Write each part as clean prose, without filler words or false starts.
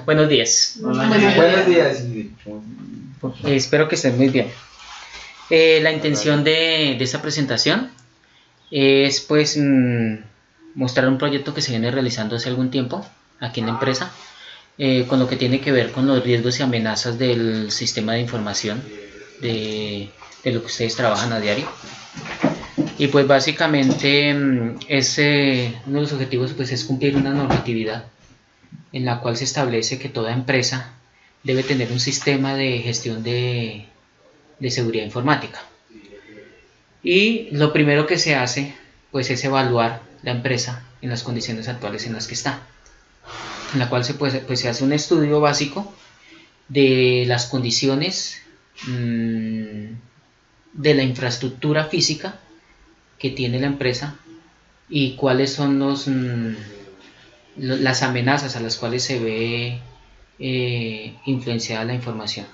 Buenos días. Buenos días. Espero que estén muy bien. La intención de esta presentación es pues mostrar un proyecto que se viene realizando hace algún tiempo aquí en la empresa, con lo que tiene que ver con los riesgos y amenazas del sistema de información de lo que ustedes trabajan a diario. Y pues básicamente uno de los objetivos pues es cumplir una normatividad en la cual se establece que toda empresa debe tener un sistema de gestión de seguridad informática. Y lo primero que se hace pues es evaluar la empresa en las condiciones actuales en las que está, en la cual se hace un estudio básico de las condiciones de la infraestructura física que tiene la empresa y cuáles son las amenazas a las cuales se ve influenciada la información.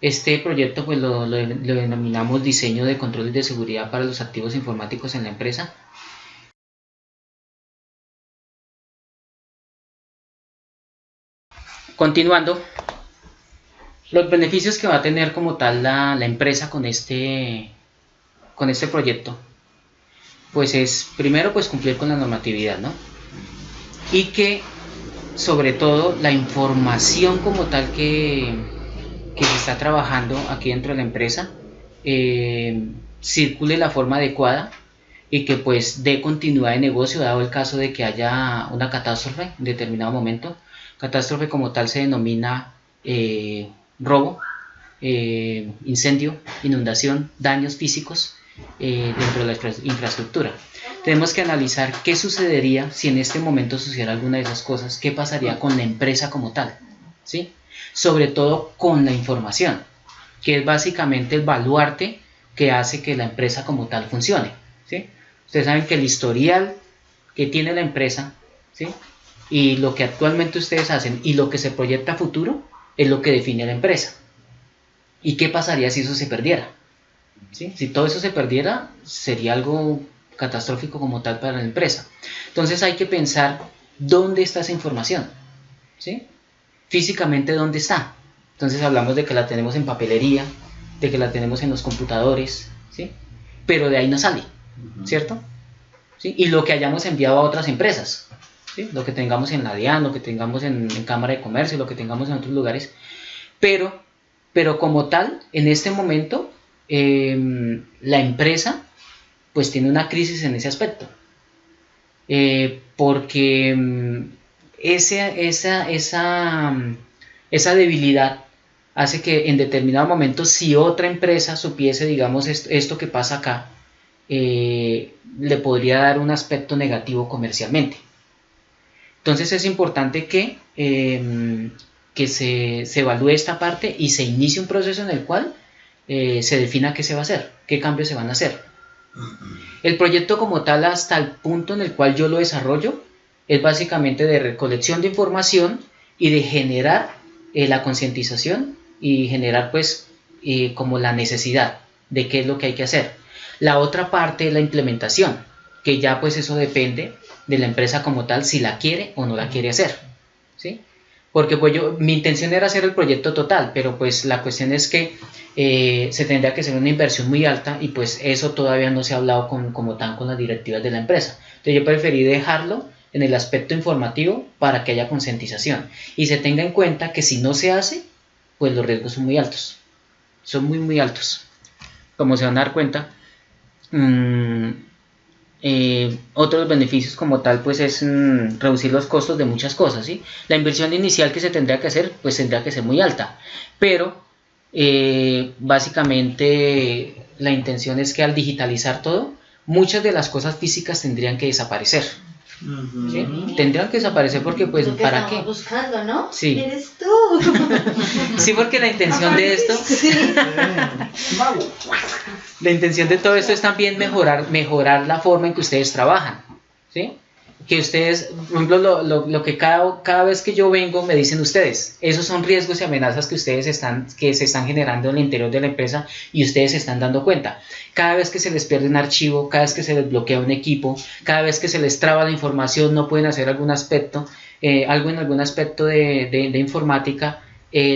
Este proyecto pues lo denominamos diseño de controles de seguridad para los activos informáticos en la empresa. Continuando, los beneficios que va a tener como tal la empresa con este proyecto pues es primero pues cumplir con la normatividad, ¿no? Y que sobre todo la información como tal que se está trabajando aquí dentro de la empresa circule de la forma adecuada y que pues dé continuidad de negocio dado el caso de que haya una catástrofe en determinado momento. Catástrofe como tal se denomina robo, incendio, inundación, daños físicos dentro de la infraestructura. Tenemos que analizar qué sucedería si en este momento sucediera alguna de esas cosas, qué pasaría con la empresa como tal, ¿sí? Sobre todo con la información, que es básicamente el baluarte que hace que la empresa como tal funcione, ¿sí? Ustedes saben que el historial que tiene la empresa, ¿sí? Y lo que actualmente ustedes hacen y lo que se proyecta a futuro es lo que define la empresa. ¿Y qué pasaría si eso se perdiera? ¿Sí? Si todo eso se perdiera, sería algo catastrófico como tal para la empresa. Entonces hay que pensar dónde está esa información, ¿sí? Físicamente dónde está. Entonces hablamos de que la tenemos en papelería, de que la tenemos en los computadores, ¿sí? Pero de ahí no sale, ¿cierto? ¿Sí? Y lo que hayamos enviado a otras empresas, ¿sí? Lo que tengamos en la DIAN, lo que tengamos en Cámara de Comercio, lo que tengamos en otros lugares, pero como tal, en este momento la empresa pues tiene una crisis en ese aspecto, porque esa debilidad hace que en determinado momento, si otra empresa supiese, digamos, esto que pasa acá, le podría dar un aspecto negativo comercialmente. Entonces es importante que se evalúe esta parte y se inicie un proceso en el cual se defina qué se va a hacer, qué cambios se van a hacer. El proyecto como tal, hasta el punto en el cual yo lo desarrollo, es básicamente de recolección de información y de generar la concientización y generar pues como la necesidad de qué es lo que hay que hacer. La otra parte es la implementación, que ya pues eso depende de la empresa como tal, si la quiere o no la quiere hacer, ¿sí? Porque pues mi intención era hacer el proyecto total, pero pues la cuestión es que se tendría que hacer una inversión muy alta y pues eso todavía no se ha hablado como tan con las directivas de la empresa. Entonces yo preferí dejarlo en el aspecto informativo para que haya concientización y se tenga en cuenta que si no se hace, pues los riesgos son muy altos, son muy altos. Como se van a dar cuenta, otros beneficios como tal pues es reducir los costos de muchas cosas, ¿sí? La inversión inicial que se tendría que hacer pues tendría que ser muy alta, pero básicamente la intención es que al digitalizar todo, muchas de las cosas físicas tendrían que desaparecer, ¿sí? Tendrían que desaparecer porque pues lo que ¿para qué? Buscando, ¿no? Sí. Eres tú. Sí, porque la intención de esto la intención de todo esto es también mejorar la forma en que ustedes trabajan, ¿sí? que ustedes, por ejemplo, lo que cada vez que yo vengo me dicen ustedes, esos son riesgos y amenazas que que se están generando en el interior de la empresa y ustedes se están dando cuenta. Cada vez que se les pierde un archivo, cada vez que se les bloquea un equipo, cada vez que se les traba la información, no pueden hacer algún aspecto, algo en algún aspecto de informática,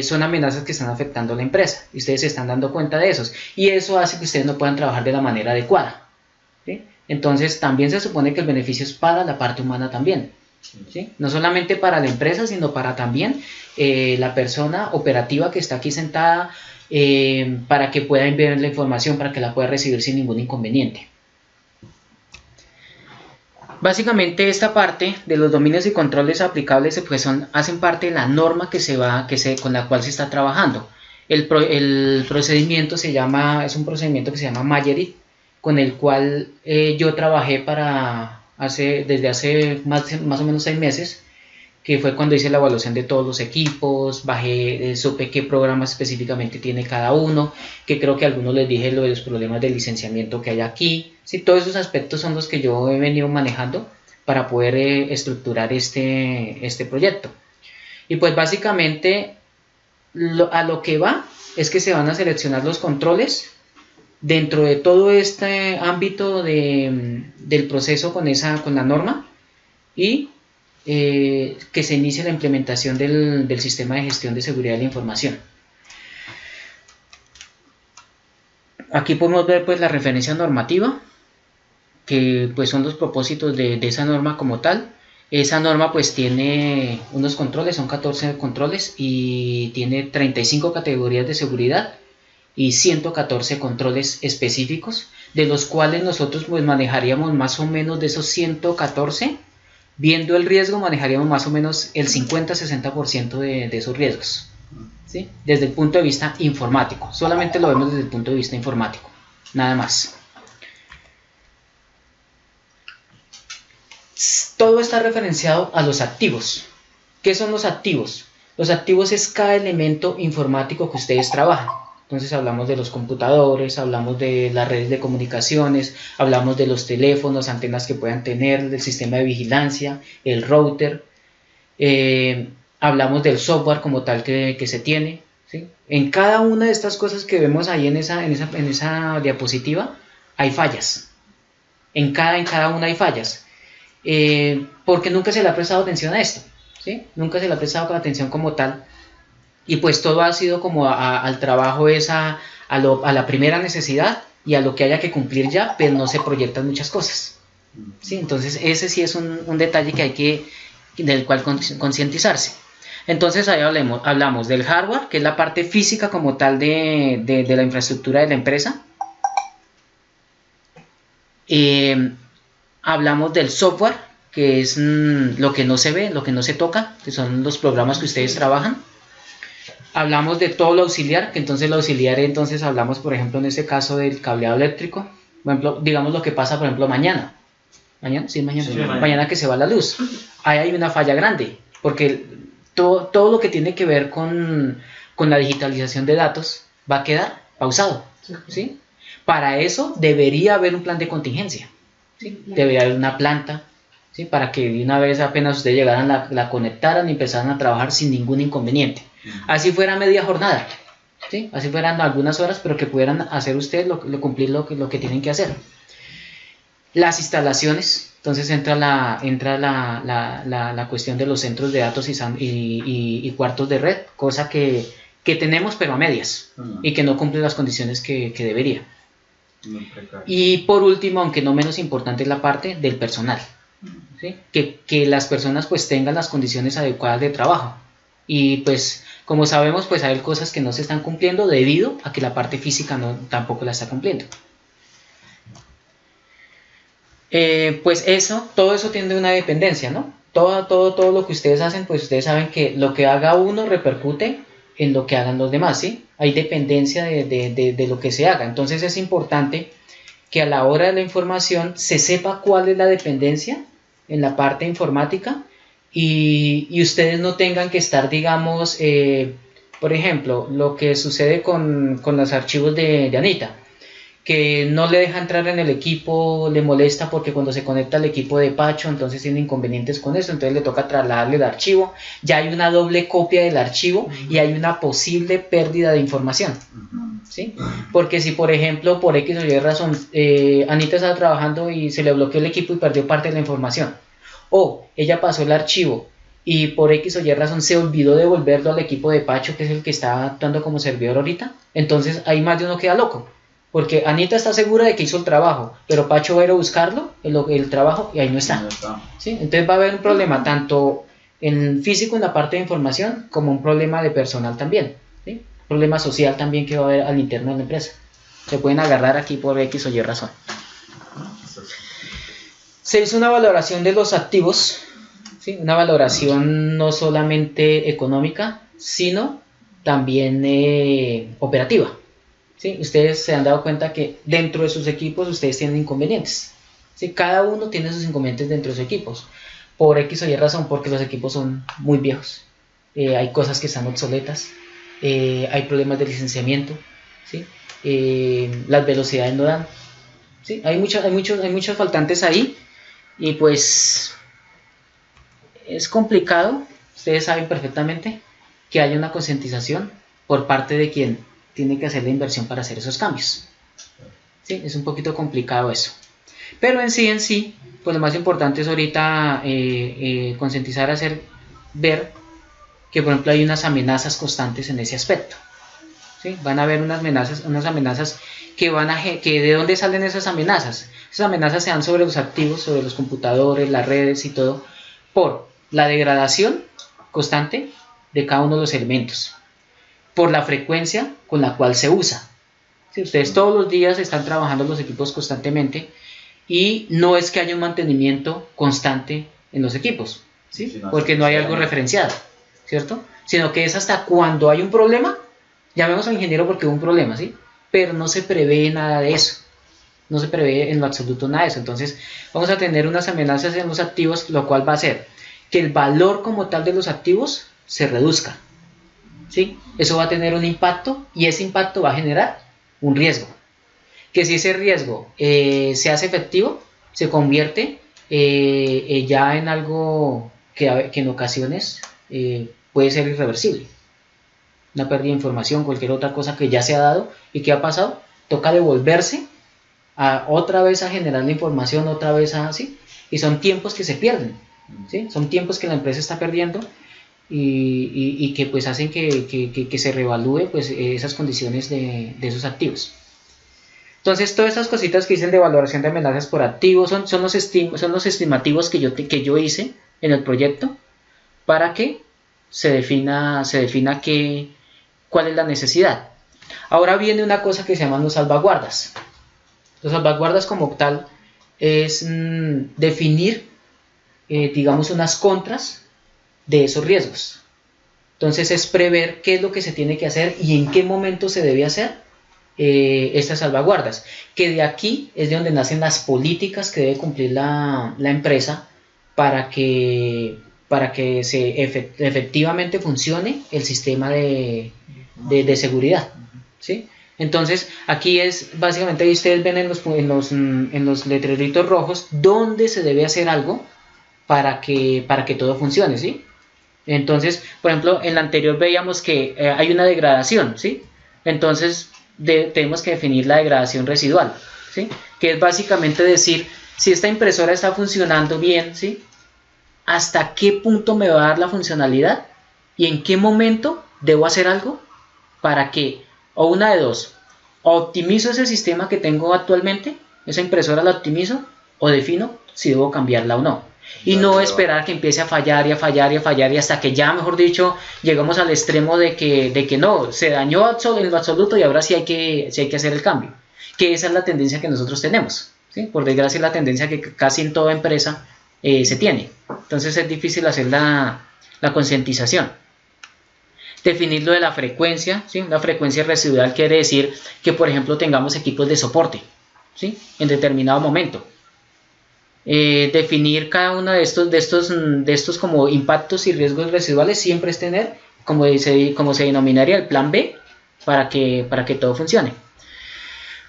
son amenazas que están afectando a la empresa y ustedes se están dando cuenta de esos, y eso hace que ustedes no puedan trabajar de la manera adecuada, ¿sí? Entonces también se supone que el beneficio es para la parte humana también, ¿sí? No solamente para la empresa, sino para también la persona operativa que está aquí sentada, para que pueda enviar la información, para que la pueda recibir sin ningún inconveniente. Básicamente esta parte de los dominios y controles aplicables pues hacen parte de la norma con la cual se está trabajando. El procedimiento es un procedimiento que se llama Mayerit, con el cual yo trabajé desde hace más o menos 6 meses, que fue cuando hice la evaluación de todos los equipos, supe qué programa específicamente tiene cada uno, que creo que a algunos les dije lo de los problemas de licenciamiento que hay aquí. Sí, todos esos aspectos son los que yo he venido manejando para poder estructurar este proyecto. Y pues básicamente a lo que va es que se van a seleccionar los controles dentro de todo este ámbito del proceso con la norma, y que se inicie la implementación del sistema de gestión de seguridad de la información. Aquí podemos ver pues la referencia normativa, que pues son los propósitos de esa norma como tal. Esa norma pues tiene unos controles, son 14 controles, y tiene 35 categorías de seguridad y 114 controles específicos, de los cuales nosotros pues manejaríamos más o menos de esos 114. Viendo el riesgo, manejaríamos más o menos el 50-60% de esos riesgos, ¿sí? Desde el punto de vista informático, solamente lo vemos desde el punto de vista informático, nada más. Todo está referenciado a los activos. ¿Qué son los activos? Los activos es cada elemento informático que ustedes trabajan. Entonces hablamos de los computadores, hablamos de las redes de comunicaciones, hablamos de los teléfonos, antenas que puedan tener, del sistema de vigilancia, el router, hablamos del software como tal que se tiene, ¿sí? En cada una de estas cosas que vemos ahí en esa diapositiva hay fallas, en cada una hay fallas, porque nunca se le ha prestado atención a esto, ¿sí? Nunca se le ha prestado atención como tal. Y pues todo ha sido como al trabajo a la primera necesidad y a lo que haya que cumplir ya, pero no se proyectan muchas cosas, ¿sí? Entonces ese sí es un detalle del cual concientizarse. Entonces ahí hablamos del hardware, que es la parte física como tal de la infraestructura de la empresa. Hablamos del software, que es lo que no se ve, lo que no se toca, que son los programas que ustedes trabajan. Hablamos de todo lo auxiliar, que entonces lo auxiliar, entonces hablamos, por ejemplo, en este caso del cableado eléctrico. Por ejemplo, digamos lo que pasa, por ejemplo, mañana. Sí, mañana que se va la luz. Ahí hay una falla grande, porque todo lo que tiene que ver con la digitalización de datos va a quedar pausado, ¿sí? Para eso debería haber un plan de contingencia, ¿sí? Debería haber una planta, ¿sí? Para que de una vez apenas ustedes llegaran, la conectaran y empezaran a trabajar sin ningún inconveniente. Así fuera media jornada, ¿sí? Así fueran algunas horas, pero que pudieran hacer ustedes cumplir lo que tienen que hacer. Las instalaciones, entonces entra la cuestión de los centros de datos y cuartos de red, cosa que tenemos pero a medias, y que no cumple las condiciones que debería. Y por último, aunque no menos importante, es la parte del personal, ¿sí? Que las personas pues tengan las condiciones adecuadas de trabajo. Y pues como sabemos, pues hay cosas que no se están cumpliendo debido a que la parte física tampoco la está cumpliendo. Pues todo eso tiene una dependencia, ¿no? Todo lo que ustedes hacen, pues ustedes saben que lo que haga uno repercute en lo que hagan los demás, ¿sí? Hay dependencia de lo que se haga. Entonces es importante que a la hora de la información se sepa cuál es la dependencia en la parte informática, y ustedes no tengan que estar, digamos, por ejemplo, lo que sucede con los archivos de Anita, que no le deja entrar en el equipo, le molesta porque cuando se conecta al equipo de Pacho, entonces tiene inconvenientes con eso, entonces le toca trasladarle el archivo, ya hay una doble copia del archivo y hay una posible pérdida de información, ¿sí? Porque si por ejemplo por X o Y razón Anita estaba trabajando y se le bloqueó el equipo y perdió parte de la información, o ella pasó el archivo y por X o Y razón se olvidó devolverlo al equipo de Pacho, que es el que está actuando como servidor ahorita, entonces ahí más de uno queda loco. Porque Anita está segura de que hizo el trabajo, pero Pacho va a ir a buscarlo, el trabajo, y ahí no está. ¿Sí? Entonces va a haber un problema tanto en físico, en la parte de información, como un problema de personal también. ¿Sí? Un problema social también que va a haber al interno de la empresa. Se pueden agarrar aquí por X o Y razón. Se hizo una valoración de los activos, ¿sí? Una valoración no solamente económica, sino también operativa. ¿Sí? Ustedes se han dado cuenta que dentro de sus equipos ustedes tienen inconvenientes, ¿sí? Cada uno tiene sus inconvenientes dentro de sus equipos, por X o Y razón, porque los equipos son muy viejos, hay cosas que están obsoletas, hay problemas de licenciamiento, ¿sí? Las velocidades no dan, ¿sí? Hay muchos faltantes ahí y pues es complicado. Ustedes saben perfectamente que hay una concientización por parte de quien tiene que hacer la inversión para hacer esos cambios. ¿Sí? Es un poquito complicado eso. Pero en sí, pues lo más importante es ahorita concientizar, ver que por ejemplo hay unas amenazas constantes en ese aspecto. ¿Sí? Van a haber unas amenazas que ¿de dónde salen esas amenazas? Esas amenazas se dan sobre los activos, sobre los computadores, las redes y todo, por la degradación constante de cada uno de los elementos, por la frecuencia con la cual se usa. Si ustedes todos los días están trabajando los equipos constantemente y no es que haya un mantenimiento constante en los equipos, ¿sí? Porque no hay algo referenciado, ¿cierto? Sino que es hasta cuando hay un problema, llamemos al ingeniero porque hubo un problema, ¿sí? Pero no se prevé nada de eso, no se prevé en lo absoluto nada de eso. Entonces vamos a tener unas amenazas en los activos, lo cual va a hacer que el valor como tal de los activos se reduzca. ¿Sí? Eso va a tener un impacto y ese impacto va a generar un riesgo. Que si ese riesgo se hace efectivo, se convierte ya en algo que en ocasiones puede ser irreversible. Una pérdida de información, cualquier otra cosa que ya se ha dado y que ha pasado, toca devolverse otra vez a generar la información, otra vez ¿sí? Y son tiempos que se pierden, ¿sí? Son tiempos que la empresa está perdiendo. Y que pues hacen que se reevalúe pues esas condiciones de esos activos. Entonces todas esas cositas que dicen de valoración de amenazas por activos son los estimativos que yo hice en el proyecto para que se defina cuál es la necesidad. Ahora viene una cosa que se llaman los salvaguardas. Los salvaguardas como tal es definir digamos unas contras de esos riesgos. Entonces es prever qué es lo que se tiene que hacer y en qué momento se debe hacer estas salvaguardas, que de aquí es de donde nacen las políticas que debe cumplir la empresa para que efectivamente funcione el sistema de seguridad, ¿sí? Entonces aquí es básicamente, ahí ustedes ven en los letreritos rojos donde se debe hacer algo para que todo funcione, ¿sí? Entonces, por ejemplo, en la anterior veíamos que hay una degradación, ¿sí? Entonces tenemos que definir la degradación residual, ¿sí? Que es básicamente decir, si esta impresora está funcionando bien, ¿sí? ¿Hasta qué punto me va a dar la funcionalidad? ¿Y en qué momento debo hacer algo para que, o una de dos, o optimizo ese sistema que tengo actualmente, esa impresora la optimizo, o defino si debo cambiarla o no? Y no esperar que empiece a fallar y a fallar y a fallar y hasta que ya, mejor dicho, llegamos al extremo de que no, se dañó en lo absoluto y ahora sí hay que hacer el cambio. Que esa es la tendencia que nosotros tenemos, ¿sí? Por desgracia es la tendencia que casi en toda empresa se tiene. Entonces es difícil hacer la concientización. Definir lo de la frecuencia, ¿sí? Una frecuencia residual quiere decir que, por ejemplo, tengamos equipos de soporte, ¿sí? En determinado momento. Definir cada uno de estos como impactos y riesgos residuales siempre es tener, como se denominaría, el plan B para que todo funcione.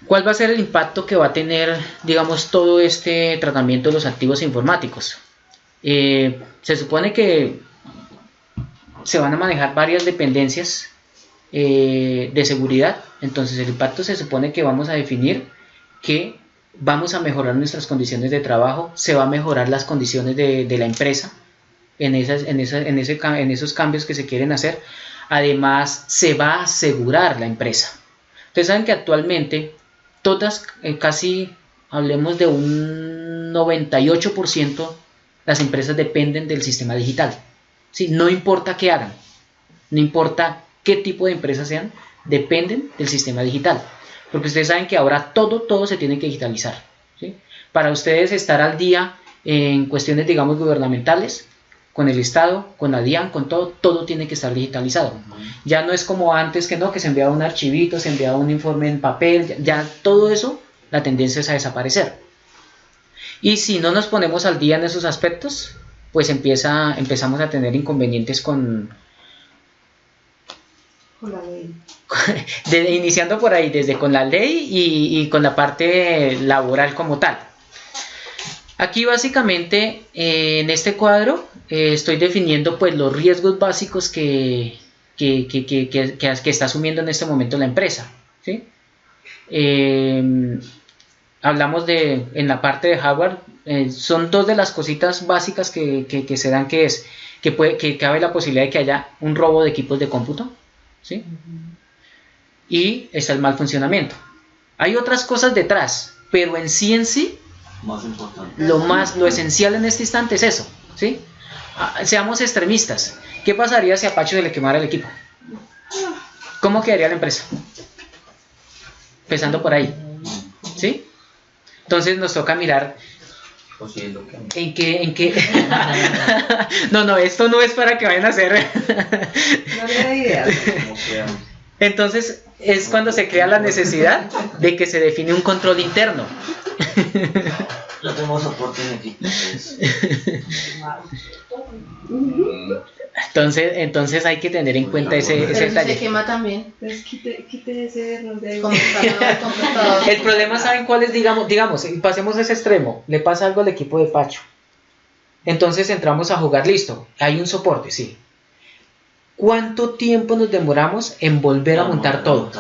¿Cuál va a ser el impacto que va a tener, digamos, todo este tratamiento de los activos informáticos? Se supone que se van a manejar varias dependencias de seguridad. Entonces el impacto se supone que vamos a definir que vamos a mejorar nuestras condiciones de trabajo, se va a mejorar las condiciones de la empresa en esos cambios que se quieren hacer. Además, se va a asegurar la empresa. Ustedes saben que actualmente todas, casi hablemos de un 98%, las empresas dependen del sistema digital. ¿Sí? No importa qué hagan, no importa qué tipo de empresas sean, dependen del sistema digital. Porque ustedes saben que ahora todo se tiene que digitalizar, ¿sí? Para ustedes estar al día en cuestiones, digamos, gubernamentales, con el Estado, con la DIAN, con todo tiene que estar digitalizado. Ya no es como antes que no, que se enviaba un archivito, se enviaba un informe en papel, ya todo eso, la tendencia es a desaparecer. Y si no nos ponemos al día en esos aspectos, pues empezamos a tener inconvenientes con la ley. Iniciando por ahí, desde con la ley y con la parte laboral como tal. Aquí básicamente en este cuadro estoy definiendo pues los riesgos básicos que está asumiendo en este momento la empresa, ¿sí? Hablamos en la parte de hardware, son dos de las cositas básicas que se dan, que es que cabe la posibilidad de que haya un robo de equipos de cómputo, ¿sí? Y está el mal funcionamiento. Hay otras cosas detrás, pero en sí Más importante. lo esencial en este instante es eso, ¿sí? Seamos extremistas. ¿Qué pasaría si a Pacho se le quemara el equipo? ¿Cómo quedaría la empresa? Empezando por ahí, ¿sí? Entonces nos toca mirar en qué no, esto no es para que vayan a hacer No le da idea. Entonces es cuando se crea la necesidad de que se define un control interno. No tenemos soporte en equipo. Entonces hay que tener en cuenta ese detalle. Se quema también. Pues quite ese error de ahí. Computador. El problema, ¿saben cuál es? Digamos, pasemos a ese extremo. Le pasa algo al equipo de Pacho. Entonces entramos a jugar, listo. Hay un soporte, sí. ¿Cuánto tiempo nos demoramos en volver a montar todo?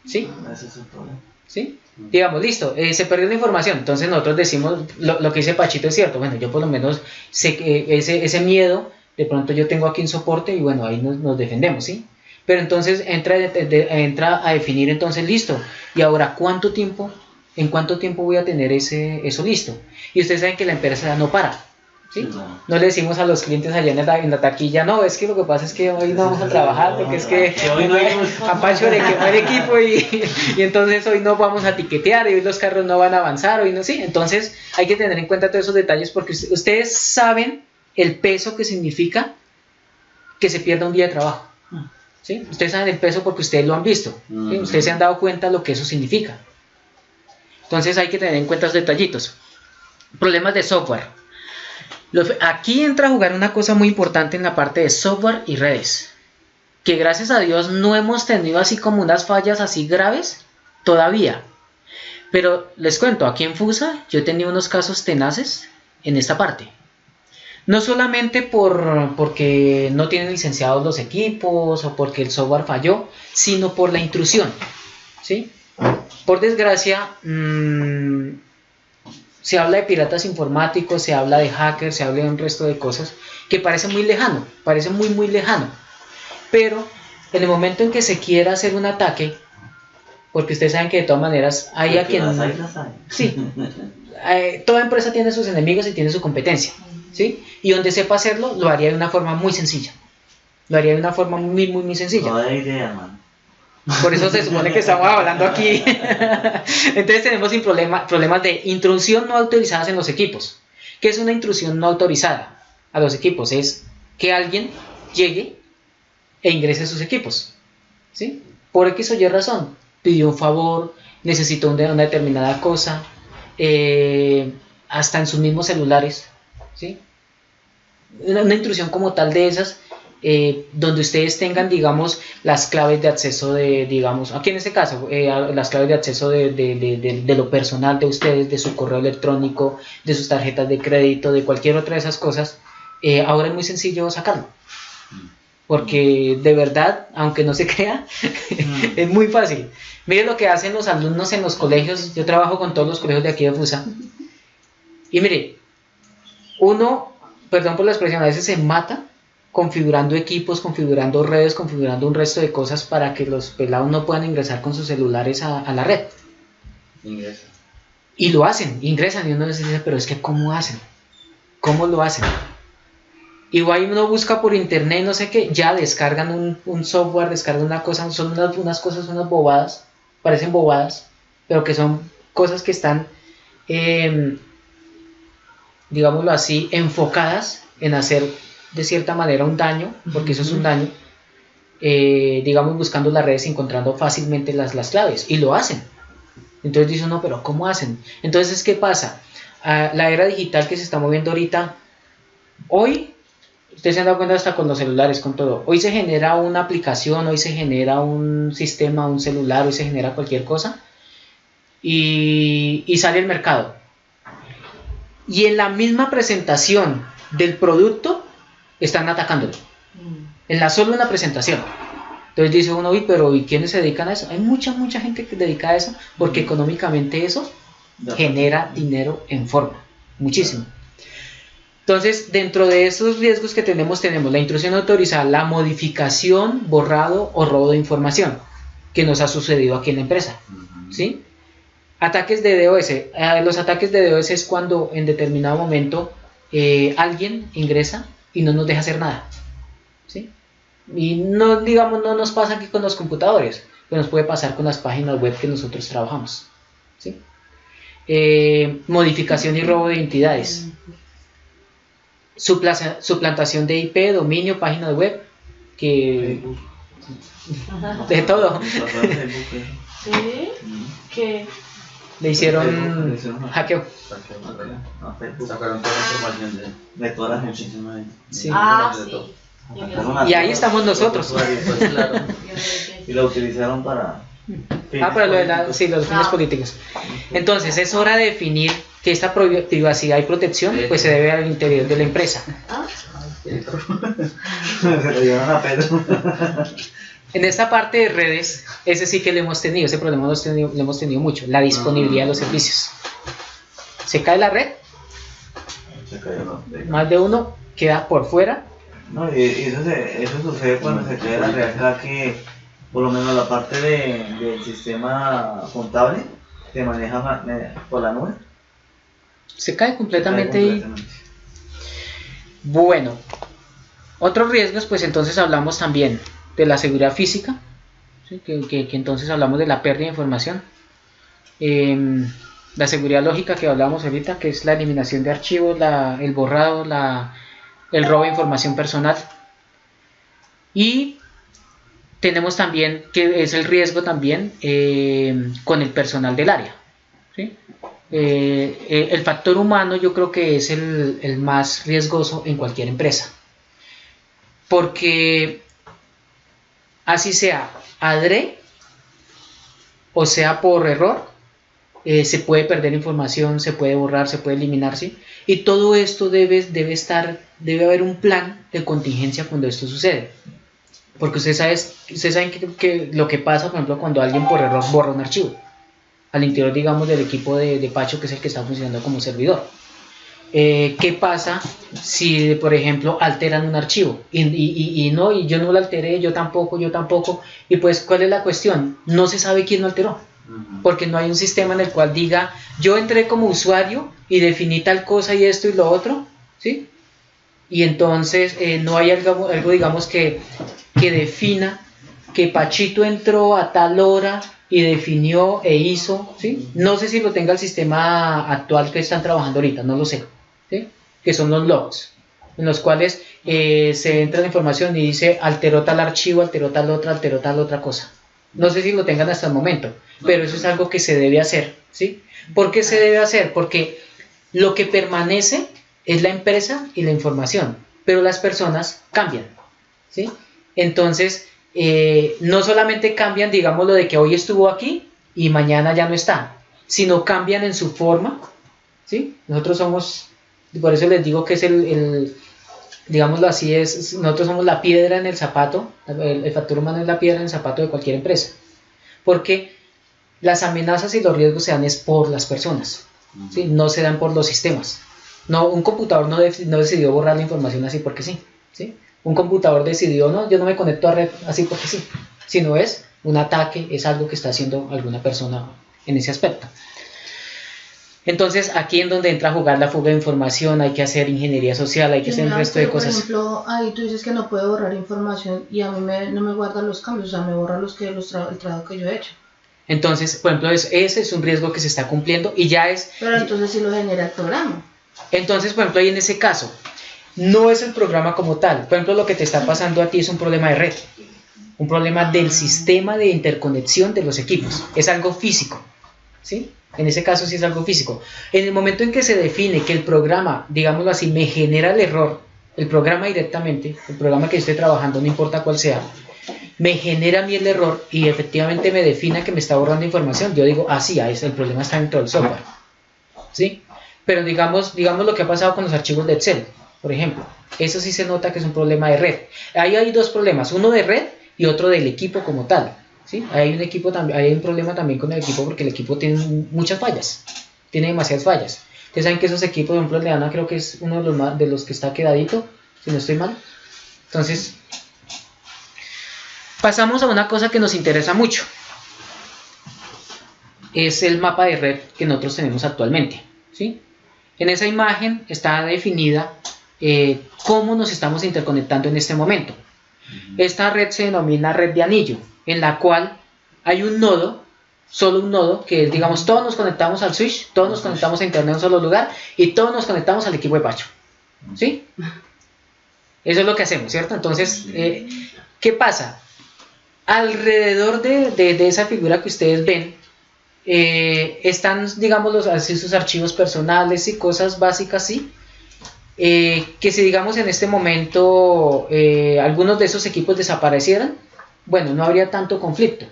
¿Sí? Ese es el problema. ¿Sí? Digamos, listo, se perdió la información. Entonces nosotros decimos, lo que dice Pachito es cierto. Bueno, yo por lo menos sé que ese miedo, de pronto yo tengo aquí un soporte y bueno, ahí nos defendemos, ¿sí? Pero entonces entra a definir, entonces, listo. Y ahora, ¿en cuánto tiempo voy a tener eso listo? Y ustedes saben que la empresa no para, ¿sí? No le decimos a los clientes allá en la taquilla, no, es que lo que pasa es que hoy no vamos a trabajar porque es que a Pacho le quemó el equipo y entonces hoy no vamos a tiquetear y hoy los carros no van a avanzar, hoy no, sí. Entonces hay que tener en cuenta todos esos detalles porque ustedes saben el peso que significa que se pierda un día de trabajo, ¿sí? Ustedes saben el peso porque ustedes lo han visto, ¿sí? Ustedes se han dado cuenta de lo que eso significa. Entonces hay que tener en cuenta los detallitos. Problemas de software. Aquí entra a jugar una cosa muy importante en la parte de software y redes, que gracias a Dios no hemos tenido así como unas fallas así graves todavía. Pero les cuento, aquí en FUSA yo he tenido unos casos tenaces en esta parte. No solamente porque no tienen licenciados los equipos o porque el software falló, sino por la intrusión, ¿sí? Por desgracia, se habla de piratas informáticos, se habla de hackers, se habla de un resto de cosas que parece muy lejano, parece muy lejano. Pero en el momento en que se quiera hacer un ataque, porque ustedes saben que de todas maneras hay a quien... Sí, toda empresa tiene sus enemigos y tiene su competencia, ¿sí? Y donde sepa hacerlo, lo haría de una forma muy sencilla. Lo haría de una forma muy sencilla. No hay idea, man. Por eso se supone que estamos hablando aquí. Entonces tenemos problemas de intrusión no autorizadas en los equipos. ¿Qué es una intrusión no autorizada a los equipos? Es que alguien llegue e ingrese a sus equipos, ¿sí? Por X o Y razón. Pidió un favor, necesitó una determinada cosa, hasta en sus mismos celulares, ¿sí? Una intrusión como tal de esas donde ustedes tengan, digamos, las claves de acceso de, digamos, aquí en este caso, las claves de acceso de lo personal de ustedes, de su correo electrónico, de sus tarjetas de crédito, de cualquier otra de esas cosas, ahora es muy sencillo sacarlo. Porque de verdad, aunque no se crea, es muy fácil. Miren lo que hacen los alumnos en los colegios. Yo trabajo con todos los colegios de aquí de FUSA. Y mire, uno, perdón por la expresión, a veces se mata configurando equipos, configurando redes, configurando un resto de cosas para que los pelados no puedan ingresar con sus celulares a la red. Ingresa. Y lo hacen, ingresan y uno les dice, pero es que ¿cómo hacen? ¿Cómo lo hacen? Igual uno busca por internet, no sé qué, ya descargan un software, descargan una cosa, son unas cosas, unas bobadas, parecen bobadas, pero que son cosas que están, digámoslo así, enfocadas en hacer de cierta manera un daño, porque eso es un daño, digamos buscando las redes y encontrando fácilmente las claves, y lo hacen. Entonces dice uno, pero ¿cómo hacen? Entonces, ¿qué pasa? La era digital que se está moviendo ahorita, hoy, ustedes se han dado cuenta hasta con los celulares, con todo, hoy se genera una aplicación, hoy se genera un sistema, un celular, hoy se genera cualquier cosa, y sale al mercado. Y en la misma presentación del producto, están atacándolo. En solo una presentación. Entonces dice uno, pero ¿y quiénes se dedican a eso? Hay mucha gente que se dedica a eso, porque económicamente eso genera dinero en forma, muchísimo. Entonces, dentro de esos riesgos que tenemos la intrusión autorizada, la modificación, borrado o robo de información, que nos ha sucedido aquí en la empresa, ¿sí? Ataques de DOS. Los ataques de DOS es cuando en determinado momento alguien ingresa y no nos deja hacer nada, ¿sí? Y no, digamos, no nos pasa aquí con los computadores, pero nos puede pasar con las páginas web que nosotros trabajamos, ¿sí? Modificación y robo de identidades. Suplantación de IP, dominio, página web, que de todo. ¿Sí? ¿Qué? Le hicieron hackeo. Sacaron toda la información de toda la gente. Sí. Sí. Y ahí estamos nosotros. Y lo utilizaron para... Para lo de los fines políticos. Entonces es hora de definir que esta privacidad y protección pues se debe al interior de la empresa. Se lo llevaron a Pedro. En esta parte de redes, ese sí que lo hemos tenido, ese problema lo hemos tenido mucho, la disponibilidad de los servicios. Se cae la red, más de uno queda por fuera. No, y eso sucede cuando se cae la red acá, que por lo menos la parte del sistema contable se maneja por la nube. Se cae completamente. Bueno, otros riesgos, pues entonces hablamos también de la seguridad física, ¿sí? que entonces hablamos de la pérdida de información. La seguridad lógica que hablamos ahorita, que es la eliminación de archivos, el borrado, el robo de información personal. Y tenemos también, que es el riesgo también con el personal del área, ¿sí? El factor humano yo creo que es el más riesgoso en cualquier empresa, porque así sea adrede o sea por error, se puede perder información, se puede borrar, se puede eliminar, ¿sí? Y todo esto debe haber un plan de contingencia cuando esto sucede, porque ustedes saben que lo que pasa, por ejemplo, cuando alguien por error borra un archivo al interior, digamos, del equipo de Pacho, que es el que está funcionando como servidor. ¿Qué pasa si, por ejemplo, alteran un archivo? Y yo no lo alteré, yo tampoco, y pues, ¿cuál es la cuestión? No se sabe quién lo alteró, porque no hay un sistema en el cual diga, yo entré como usuario y definí tal cosa y esto y lo otro, ¿sí? Y entonces no hay algo digamos, que defina que Pachito entró a tal hora y definió e hizo, ¿sí? No sé si lo tenga el sistema actual que están trabajando ahorita, no lo sé, ¿sí? Que son los logs, en los cuales se entra la información y dice alteró tal archivo, alteró tal otra cosa. No sé si lo tengan hasta el momento, pero eso es algo que se debe hacer, ¿sí? ¿Por qué se debe hacer? Porque lo que permanece es la empresa y la información, pero las personas cambian, ¿sí? Entonces, no solamente cambian, digamos, lo de que hoy estuvo aquí y mañana ya no está, sino cambian en su forma, ¿sí? Nosotros somos, por eso les digo que es digámoslo así, nosotros somos la piedra en el zapato, el factor humano es la piedra en el zapato de cualquier empresa, porque las amenazas y los riesgos se dan es por las personas, ¿sí? No se dan por los sistemas. No, un computador no decidió borrar la información así porque sí, ¿sí? Un computador decidió, no, yo no me conecto a red así porque sí, sino es un ataque, es algo que está haciendo alguna persona en ese aspecto. Entonces, aquí en donde entra a jugar la fuga de información, hay que hacer ingeniería social, hay que hacer un resto de cosas. Por ejemplo, ahí tú dices que no puede borrar información y a mí no me guarda los cambios, o sea, me borra el trabajo que yo he hecho. Entonces, por ejemplo, ese es un riesgo que se está cumpliendo y ya es... Pero entonces sí lo genera el programa. Entonces, por ejemplo, ahí en ese caso, no es el programa como tal. Por ejemplo, lo que te está pasando a ti es un problema de red, un problema del sistema de interconexión de los equipos. Es algo físico, ¿sí? En ese caso sí es algo físico. En el momento en que se define que el programa, digámoslo así, me genera el error, el programa directamente, el programa que yo esté trabajando, no importa cuál sea, me genera a mí el error y efectivamente me defina que me está borrando información, yo digo, sí, el problema está dentro del software, ¿sí? Pero digamos lo que ha pasado con los archivos de Excel, por ejemplo, eso sí se nota que es un problema de red. Ahí hay dos problemas, uno de red y otro del equipo como tal, ¿sí? Hay un problema también con el equipo porque el equipo tiene muchas fallas, tiene demasiadas fallas. Ustedes saben que esos equipos, por ejemplo, el de Ana creo que es uno de los que está quedadito, si no estoy mal. Entonces, pasamos a una cosa que nos interesa mucho. Es el mapa de red que nosotros tenemos actualmente, ¿sí? En esa imagen está definida cómo nos estamos interconectando en este momento. Esta red se denomina red de anillo, en la cual hay un nodo, solo un nodo, que digamos todos nos conectamos al switch, todos nos conectamos a internet en un solo lugar y todos nos conectamos al equipo de Pacho, ¿sí? Eso es lo que hacemos, ¿cierto? Entonces, ¿qué pasa? Alrededor de esa figura que ustedes ven, están, digamos, así sus archivos personales y cosas básicas, ¿sí? Que si, digamos, en este momento algunos de esos equipos desaparecieran, bueno, no habría tanto conflicto.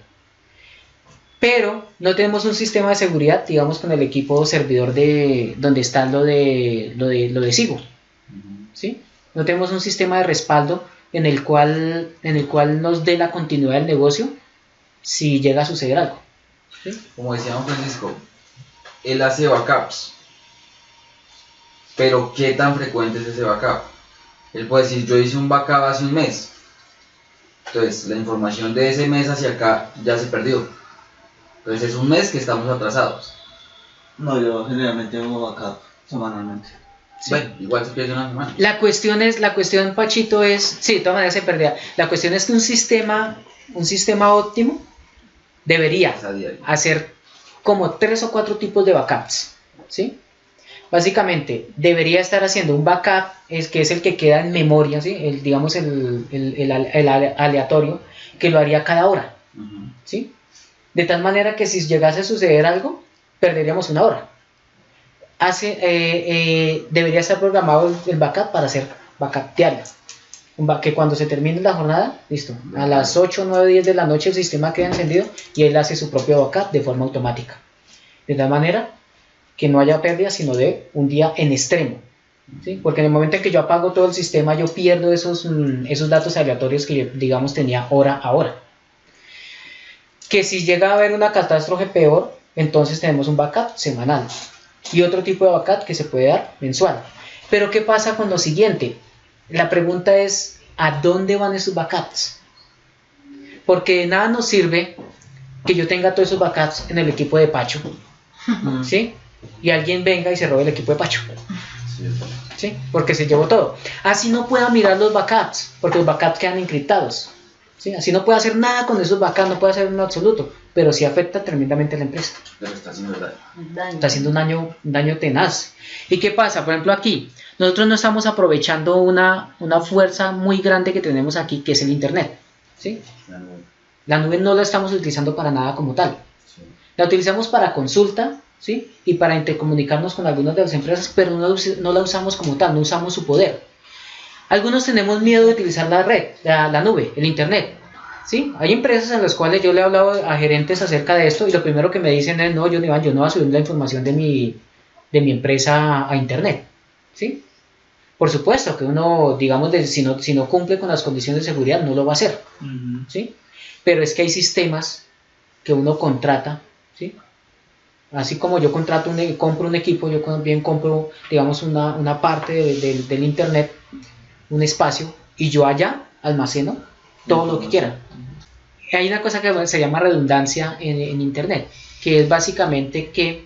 Pero no tenemos un sistema de seguridad, digamos, con el equipo servidor de donde está lo de Sigo, ¿sí? No tenemos un sistema de respaldo en el cual nos dé la continuidad del negocio si llega a suceder algo, ¿sí? Como decía don Francisco, él hace backups, pero ¿qué tan frecuente es ese backup? Él puede decir, yo hice un backup hace un mes, entonces la información de ese mes hacia acá ya se perdió, entonces es un mes que estamos atrasados. No, yo generalmente hago backup semanalmente. Sí. Bueno, igual se pierde una semana. La cuestión, Pachito, es, sí, de todas maneras se perdía. La cuestión es que un sistema óptimo debería hacer como 3 o 4 tipos de backups, ¿sí? Básicamente, debería estar haciendo un backup, que es el que queda en memoria, ¿sí? Digamos el aleatorio, que lo haría cada hora, ¿sí? De tal manera que si llegase a suceder algo, perderíamos una hora. Debería estar programado el backup para hacer backup diario. Que cuando se termine la jornada, listo, a las 8, 9, 10 de la noche el sistema queda encendido y él hace su propio backup de forma automática. De tal manera que no haya pérdida, sino de un día en extremo, ¿sí? Porque en el momento en que yo apago todo el sistema, yo pierdo esos datos aleatorios que yo, digamos, tenía hora a hora. Que si llega a haber una catástrofe peor, entonces tenemos un backup semanal y otro tipo de backup que se puede dar mensual. Pero ¿qué pasa con lo siguiente? La pregunta es, ¿a dónde van esos backups? Porque de nada nos sirve que yo tenga todos esos backups en el equipo de Pacho, ¿sí? Y alguien venga y se robe el equipo de Pacho, ¿sí? Porque se llevó todo. Así no pueda mirar los backups, porque los backups quedan encriptados, ¿sí? Así no puede hacer nada con esos backups, no puede hacer en absoluto, pero sí afecta tremendamente a la empresa. Pero está haciendo daño. Está haciendo un daño tenaz. ¿Y qué pasa? Por ejemplo, aquí nosotros no estamos aprovechando una fuerza muy grande que tenemos aquí, que es el internet, ¿sí? La nube no la estamos utilizando para nada como tal. La utilizamos para consulta, ¿sí? Y para intercomunicarnos con algunas de las empresas, pero no la usamos como tal, no usamos su poder. Algunos tenemos miedo de utilizar la red, la nube, el internet. ¿Sí? Hay empresas en las cuales yo le he hablado a gerentes acerca de esto y lo primero que me dicen es, no, yo no voy a subir la información de mi empresa a internet. ¿Sí? Por supuesto que uno, digamos, si no cumple con las condiciones de seguridad, no lo va a hacer. ¿Sí? Pero es que hay sistemas que uno contrata, ¿sí? Así como yo compro un equipo, yo también compro, digamos, una parte del internet, un espacio, y yo allá almaceno todo lo que quiera. Hay una cosa que se llama redundancia en internet, que es básicamente que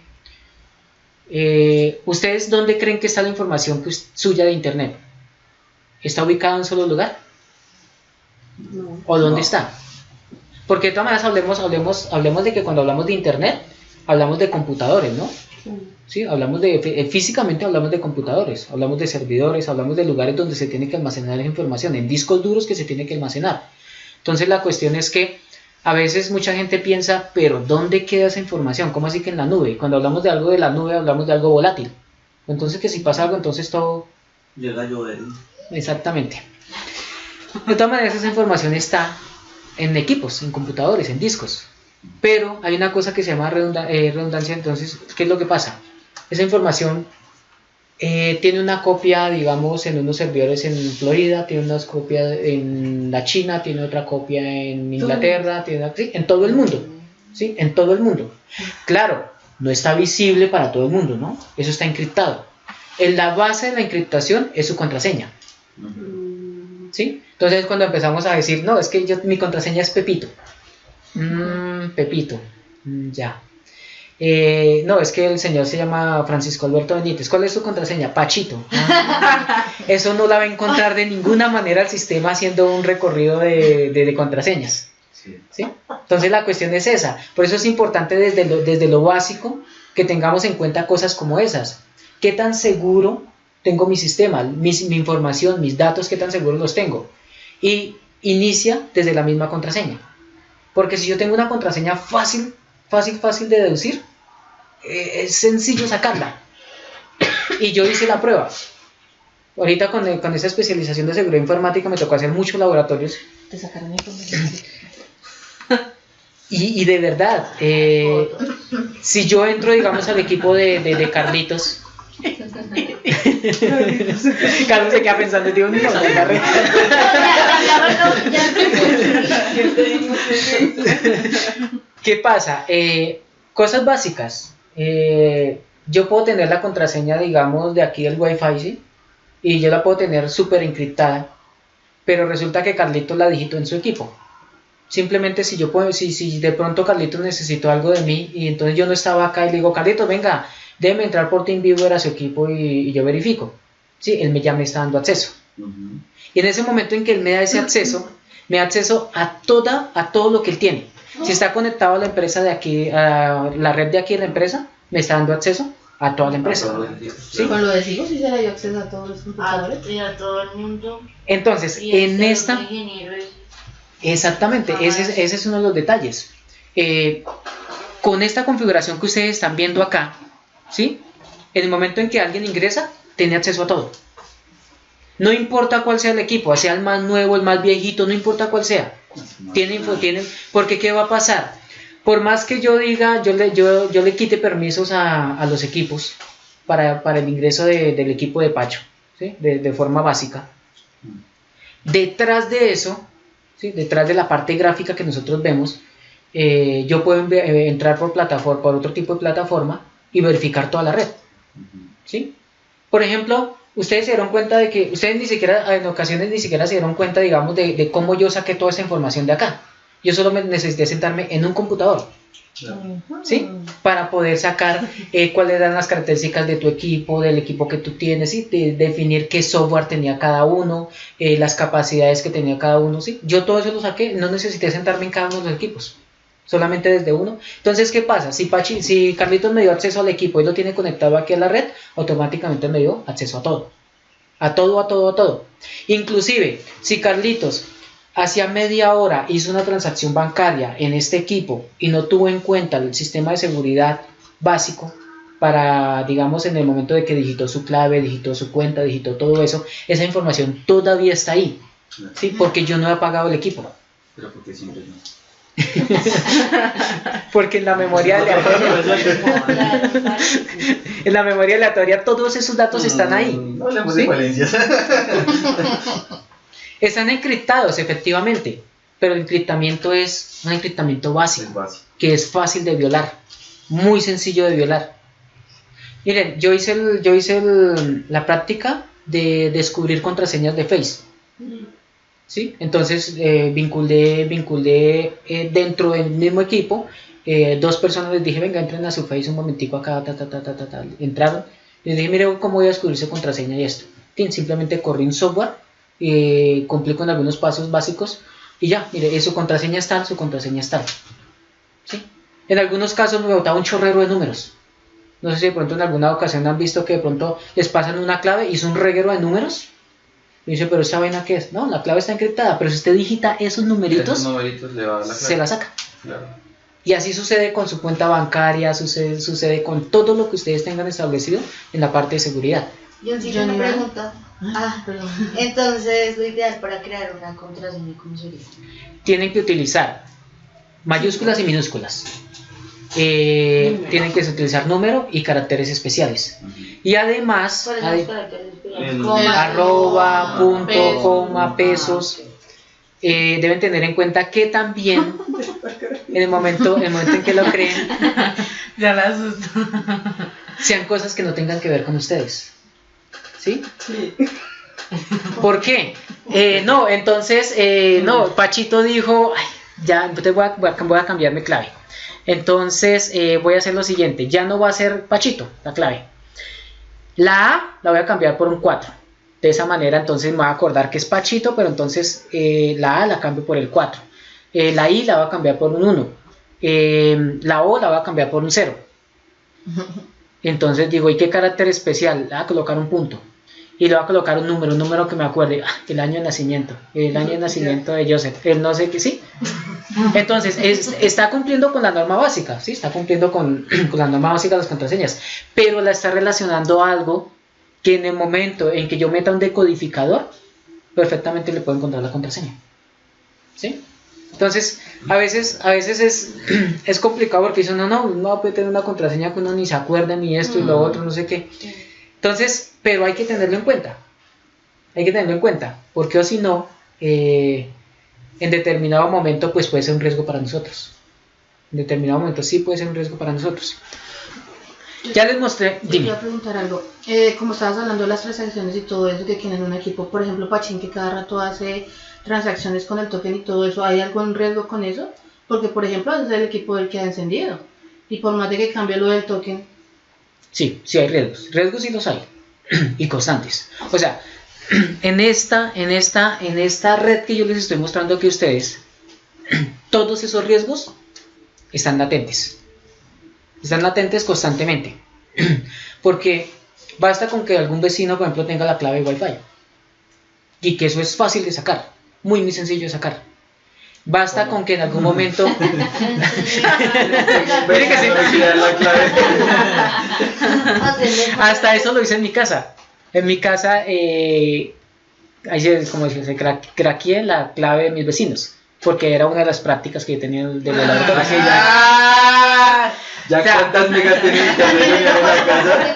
¿ustedes dónde creen que está la información suya de internet? ¿Está ubicada en un solo lugar? No. ¿O dónde está? Porque de todas maneras hablemos de que cuando hablamos de internet, hablamos de computadores, ¿no? ¿Sí? Hablamos físicamente hablamos de computadores, hablamos de servidores, hablamos de lugares donde se tiene que almacenar la información, en discos duros que se tiene que almacenar. Entonces la cuestión es que a veces mucha gente piensa, pero ¿dónde queda esa información? ¿Cómo así que en la nube? Cuando hablamos de algo de la nube, hablamos de algo volátil. Entonces que si pasa algo, entonces todo... Llega a llover. Exactamente. De todas maneras, esa información está en equipos, en computadores, en discos. Pero hay una cosa que se llama redundancia. Entonces, ¿qué es lo que pasa? Esa información tiene una copia, digamos, en unos servidores en Florida, tiene unas copias en la China, tiene otra copia en Inglaterra, ¿sí? En todo el mundo, ¿sí? En todo el mundo. Claro, no está visible para todo el mundo, ¿no? Eso está encriptado. En la base de la encriptación es su contraseña, ¿sí? Entonces cuando empezamos a decir, no, es que mi contraseña es Pepito. Pepito, ya. No, es que el señor se llama Francisco Alberto Benítez. ¿Cuál es su contraseña? Pachito. Eso no la va a encontrar de ninguna manera el sistema haciendo un recorrido de contraseñas. ¿Sí? Entonces la cuestión es esa. Por eso es importante desde lo básico que tengamos en cuenta cosas como esas. ¿Qué tan seguro tengo mi sistema? Mi información, mis datos, ¿qué tan seguros los tengo? Y inicia desde la misma contraseña. Porque si yo tengo una contraseña fácil de deducir, es sencillo sacarla. Y yo hice la prueba. Ahorita con esa especialización de seguridad informática me tocó hacer muchos laboratorios. Te sacaron información. Y de verdad, si yo entro, digamos, al equipo de Carlitos, Carlos se queda pensando, tío, no, ¿qué pasa? Cosas básicas. Yo puedo tener la contraseña, digamos, de aquí del Wi-Fi, ¿sí? Y yo la puedo tener súper encriptada, pero resulta que Carlitos la digitó en su equipo. Simplemente si de pronto Carlitos necesitó algo de mí y entonces yo no estaba acá y le digo, Carlitos, venga, déjeme entrar por TeamViewer a su equipo y yo verifico. Sí, él ya me está dando acceso. Y en ese momento en que él me da ese acceso, me da acceso a todo lo que él tiene. Si está conectado a la empresa de aquí, a la red de aquí de la empresa, me está dando acceso a toda la empresa. Sí, con lo de Sigo sí se le dio acceso a todos los computadores. A todo el mundo. Entonces, en esta... Exactamente, ese es uno de los detalles. Con esta configuración que ustedes están viendo acá, ¿sí? En el momento en que alguien ingresa, tiene acceso a todo. No importa cuál sea el equipo, sea el más nuevo, el más viejito, no importa cuál sea. Tienen, porque ¿qué va a pasar? Por más que yo diga, yo le quite permisos a los equipos para el ingreso del equipo de Pacho, ¿sí? de forma básica. Detrás de eso, ¿sí? Detrás de la parte gráfica que nosotros vemos, yo puedo entrar por otro tipo de plataforma y verificar toda la red, ¿sí? Por ejemplo, ustedes se dieron cuenta de que ustedes en ocasiones ni siquiera se dieron cuenta, digamos, de cómo yo saqué toda esa información de acá. Yo solo necesité sentarme en un computador, ¿sí? Para poder sacar cuáles eran las características de tu equipo, del equipo que tú tienes, ¿sí? Definir qué software tenía cada uno, las capacidades que tenía cada uno, ¿sí? Yo todo eso lo saqué, no necesité sentarme en cada uno de los equipos, solamente desde uno. Entonces, ¿qué pasa? Si Carlitos me dio acceso al equipo y lo tiene conectado aquí a la red, automáticamente me dio acceso a todo. A todo. Inclusive, si Carlitos hacía media hora hizo una transacción bancaria en este equipo y no tuvo en cuenta el sistema de seguridad básico digamos, en el momento de que digitó su clave, digitó su cuenta, digitó todo eso, esa información todavía está ahí, ¿sí? Porque yo no he apagado el equipo. Pero porque siempre no. Porque en la memoria aleatoria todos esos datos están ahí. No hablemos ¿sí? de falencias. Están encriptados efectivamente, pero el encriptamiento es un encriptamiento básico, que es fácil de violar, muy sencillo de violar. Miren, yo hice la práctica de descubrir contraseñas de Face. ¿Sí? Entonces vinculé dentro del mismo equipo 2 personas, les dije, venga, entren a su Face un momentico acá, entraron, les dije, mire cómo voy a descubrir su contraseña y esto. Simplemente corrí un software, cumplí con algunos pasos básicos y ya, mire, su contraseña es tal, su contraseña es tal. ¿Sí? En algunos casos me botaba un chorrero de números. No sé si de pronto en alguna ocasión han visto que de pronto les pasan una clave y es un reguero de números. Y dice, pero ¿esa vaina qué es? No, la clave está encriptada, pero si usted digita esos numeritos le va a dar la clave. se la saca. Claro. Y así sucede con su cuenta bancaria, sucede con todo lo que ustedes tengan establecido en la parte de seguridad. Yo sí Yo una no. pregunta. Perdón. Entonces, lo ideal para crear una contraseña, ¿cómo sería? Tienen que utilizar mayúsculas y minúsculas. Tienen que utilizar número y caracteres especiales. Y además, ¿Cuáles son los caracteres especiales? arroba, punto, pesos. coma, pesos. Deben tener en cuenta que también en el momento en que lo creen, Ya la asustó. sean cosas que no tengan que ver con ustedes. ¿Sí? Sí. ¿Por qué? No, entonces, no, Pachito dijo, ay, ya, entonces voy a cambiar mi clave. Entonces, voy a hacer lo siguiente, ya no va a ser Pachito la clave. La A la voy a cambiar por un 4. De esa manera, entonces me voy a acordar que es Pachito, pero entonces la A la cambio por el 4. La I la voy a cambiar por un 1. La O la voy a cambiar por un 0. Entonces digo, ¿y qué carácter especial? Le voy a colocar un punto. Y le voy a colocar un número que me acuerde. El año de nacimiento. El año de nacimiento de Joseph. El no sé qué, sí. Entonces, está cumpliendo con la norma básica. Sí, está cumpliendo con la norma básica de las contraseñas. Pero la está relacionando a algo que en el momento en que yo meta un decodificador, perfectamente le puedo encontrar la contraseña. ¿Sí? Entonces, a veces es complicado porque dice, no puede tener una contraseña que uno ni se acuerda, ni esto y lo otro, no sé qué. Entonces, pero hay que tenerlo en cuenta. Hay que tenerlo en cuenta, porque o si no, en determinado momento pues puede ser un riesgo para nosotros. En determinado momento sí puede ser un riesgo para nosotros. Ya les mostré, Yo dime. quería preguntar algo. Como estabas hablando de las transacciones y todo eso que tienen un equipo, por ejemplo, Pachín, que cada rato hace transacciones con el token y todo eso, ¿hay algún riesgo con eso? Porque, por ejemplo, es el equipo del que ha encendido. Y por más de que cambie lo del token. Sí hay riesgos. Riesgos sí los hay. Y constantes. O sea, en esta red que yo les estoy mostrando aquí a ustedes, todos esos riesgos están latentes. Están latentes constantemente. Porque basta con que algún vecino, por ejemplo, tenga la clave de Wi-Fi. Y que eso es fácil de sacar. Muy sencillo de sacar. Basta con que en algún momento... Miren que sí. Hasta eso lo hice en mi casa. En mi casa, ahí como se craqueé la clave de mis vecinos. Porque era una de las prácticas que yo tenía de la laboratorio. Ya cuántas megas tiene internet en la casa.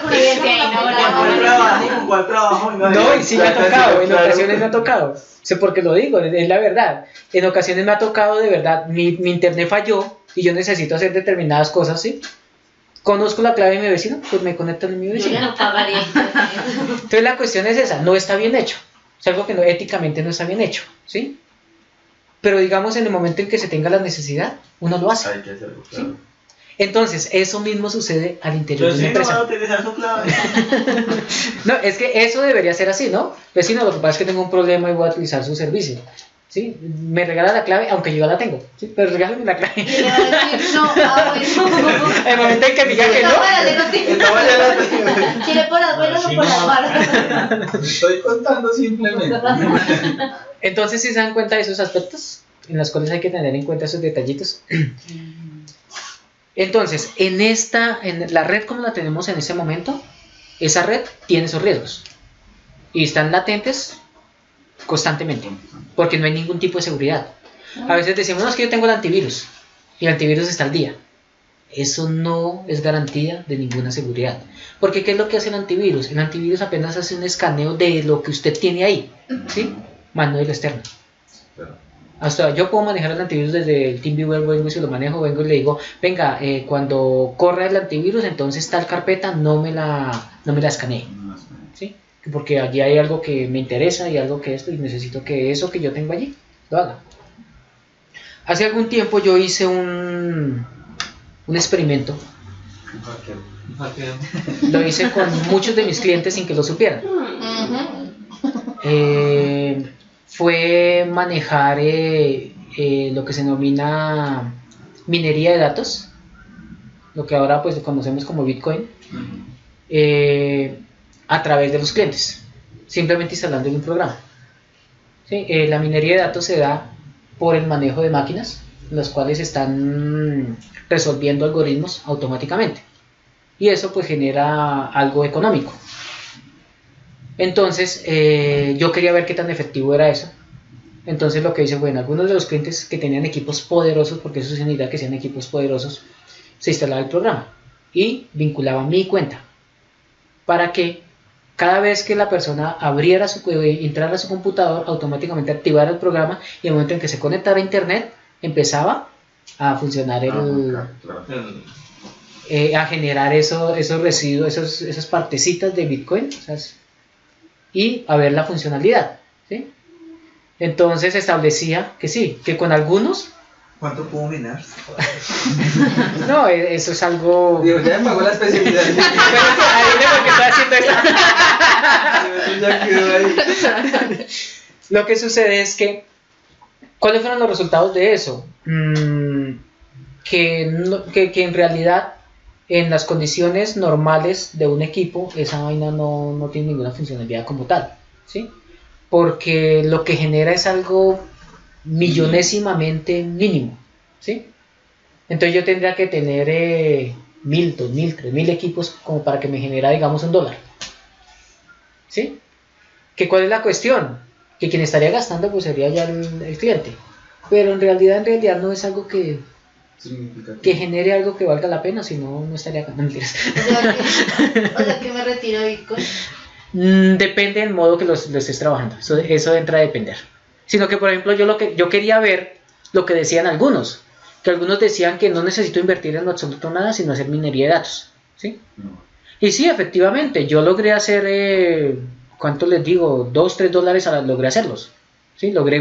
¿Cuál trabajo? No, y sí me ha tocado, en ocasiones me ha tocado. Sé por qué lo digo, es la verdad. En ocasiones me ha tocado de verdad, mi internet falló y yo necesito hacer determinadas cosas, ¿sí? Conozco la clave de mi vecino, pues me conecto a mi Yo ya vecino. no pagaría. Entonces la cuestión es esa, no está bien hecho. Es algo que éticamente no está bien hecho, ¿sí? Pero digamos en el momento en que se tenga la necesidad, uno lo hace. Hay que hacerlo, claro. Entonces, eso mismo sucede al interior de una Yo sí no voy a empresa. utilizar su clave. No, es que eso debería ser así, ¿no? Vecino, lo que pasa es que tengo un problema y voy a utilizar su servicio. ¿Sí? Me regala la clave, aunque yo ya la tengo. ¿Sí? Pero regálame la clave. Y le va a decir, no, bueno. El momento en que me diga que no. Chile por las buenas o por las malas. Estoy contando simplemente. Entonces, si se dan cuenta de esos aspectos, en los cuales hay que tener en cuenta esos detallitos. Entonces, en la red como la tenemos en este momento, esa red tiene esos riesgos y están latentes constantemente, porque no hay ningún tipo de seguridad. A veces decimos, no, es que yo tengo el antivirus y el antivirus está al día. Eso no es garantía de ninguna seguridad. Porque ¿qué es lo que hace el antivirus? El antivirus apenas hace un escaneo de lo que usted tiene ahí, ¿sí? Más no del externo. Hasta yo puedo manejar el antivirus desde el TeamViewer, vengo y si lo manejo, vengo y le digo, venga, cuando corra el antivirus, entonces tal carpeta no me la escanee, ¿sí? Porque allí hay algo que me interesa y algo que esto, y necesito que eso que yo tengo allí lo haga. Hace algún tiempo yo hice un experimento. Lo hice con muchos de mis clientes sin que lo supieran. Fue manejar lo que se denomina minería de datos, lo que ahora pues conocemos como Bitcoin, a través de los clientes, simplemente instalando un programa. ¿Sí? La minería de datos se da por el manejo de máquinas, las cuales están resolviendo algoritmos automáticamente, y eso pues genera algo económico. Entonces yo quería ver qué tan efectivo era eso. Entonces lo que hice, bueno, algunos de los clientes que tenían equipos poderosos, porque eso significa que sean equipos poderosos, se instalaba el programa y vinculaba mi cuenta para que cada vez que la persona entrara a su computador, automáticamente activara el programa, y el momento en que se conectara a internet empezaba a funcionar a generar esos residuos, esas partecitas de Bitcoin, o sea, y a ver la funcionalidad, ¿sí? Entonces establecía que sí, que con algunos... ¿Cuánto puedo minar? No, eso es algo... Digo, ya me pagó la especialidad. Ya quedó ahí. Lo que sucede es que, ¿cuáles fueron los resultados de eso? Que en realidad, en las condiciones normales de un equipo, esa vaina no tiene ninguna funcionalidad como tal, ¿sí? Porque lo que genera es algo millonésimamente mínimo, ¿sí? Entonces yo tendría que tener 1.000, 2.000, 3.000 equipos como para que me genera, digamos, $1, ¿sí? ¿Que cuál es la cuestión? Que quien estaría gastando pues sería ya el cliente, pero en realidad no es algo que genere algo que valga la pena, si no estaría gastando. Mentiras. O sea que me retiro de Bitcoin. Depende del modo que lo estés trabajando, eso entra a depender. Sino que, por ejemplo, yo quería ver lo que decían algunos, que algunos decían que no necesito invertir en absoluto nada, sino hacer minería de datos, ¿sí? Y sí, efectivamente, yo logré hacer, ¿cuánto les digo? $2, $3 logré hacerlos, ¿sí? Logré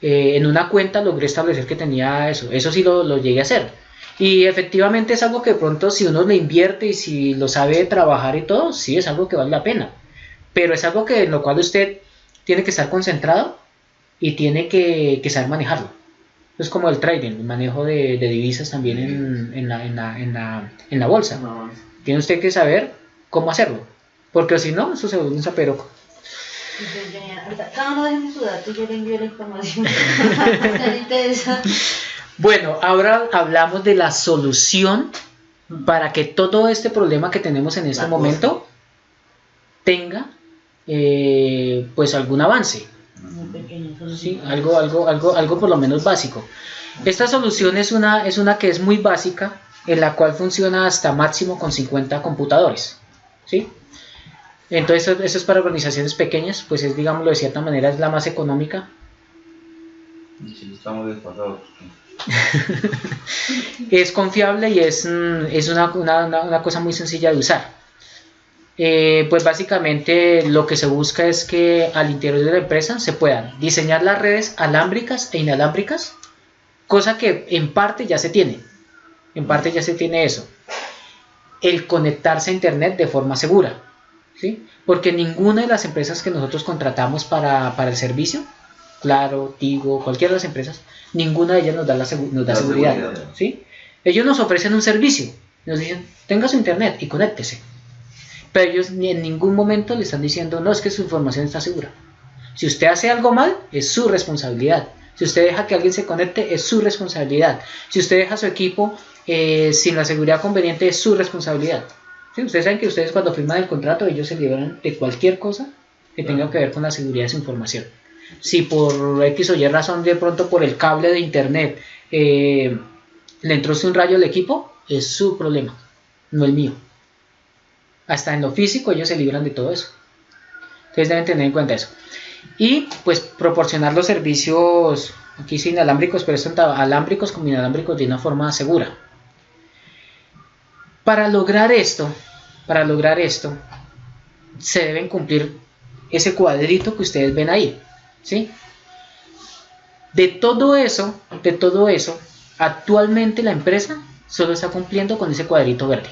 en una cuenta logré establecer que tenía eso sí lo llegué a hacer. Y efectivamente es algo que de pronto si uno le invierte y si lo sabe trabajar y todo, sí es algo que vale la pena. Pero es algo en lo cual usted tiene que estar concentrado y tiene que saber manejarlo. Es como el trading, el manejo de divisas también en la bolsa. No. Tiene usted que saber cómo hacerlo, porque si no, eso se vuelve un zaperoco. Cada uno déjeme su dato y yo le envío la información. ¿Te interesa? Bueno, ahora hablamos de la solución para que todo este problema que tenemos en este momento tenga pues algún avance. Sí, algo por lo menos básico. Esta solución es una que es muy básica, en la cual funciona hasta máximo con 50 computadores, ¿sí? Entonces eso es para organizaciones pequeñas, pues es, digámoslo de cierta manera, es la más económica. Sí, estamos desfasados. Es confiable y es una cosa muy sencilla de usar. Pues básicamente lo que se busca es que al interior de la empresa se puedan diseñar las redes alámbricas e inalámbricas, cosa que en parte ya se tiene. Eso. El conectarse a internet de forma segura, ¿sí? Porque ninguna de las empresas que nosotros contratamos para el servicio, Claro, Tigo, cualquiera de las empresas, ninguna de ellas nos da seguridad, ¿sí? Ellos nos ofrecen un servicio, nos dicen, tenga su internet y conéctese. Pero ellos ni en ningún momento le están diciendo, no, es que su información está segura. Si usted hace algo mal, es su responsabilidad. Si usted deja que alguien se conecte, es su responsabilidad. Si usted deja su equipo sin la seguridad conveniente, es su responsabilidad. ¿Sí? Ustedes saben que ustedes cuando firman el contrato, ellos se liberan de cualquier cosa que tenga que ver con la seguridad de su información. Si por X o Y razón, de pronto por el cable de internet, le entró un rayo al equipo, es su problema, no el mío. Hasta en lo físico ellos se libran de todo eso. Entonces deben tener en cuenta eso. Y pues proporcionar los servicios, aquí sí inalámbricos, pero tanto alámbricos como inalámbricos de una forma segura. Para lograr esto, se deben cumplir ese cuadrito que ustedes ven ahí, ¿sí? De todo eso, actualmente la empresa solo está cumpliendo con ese cuadrito verde,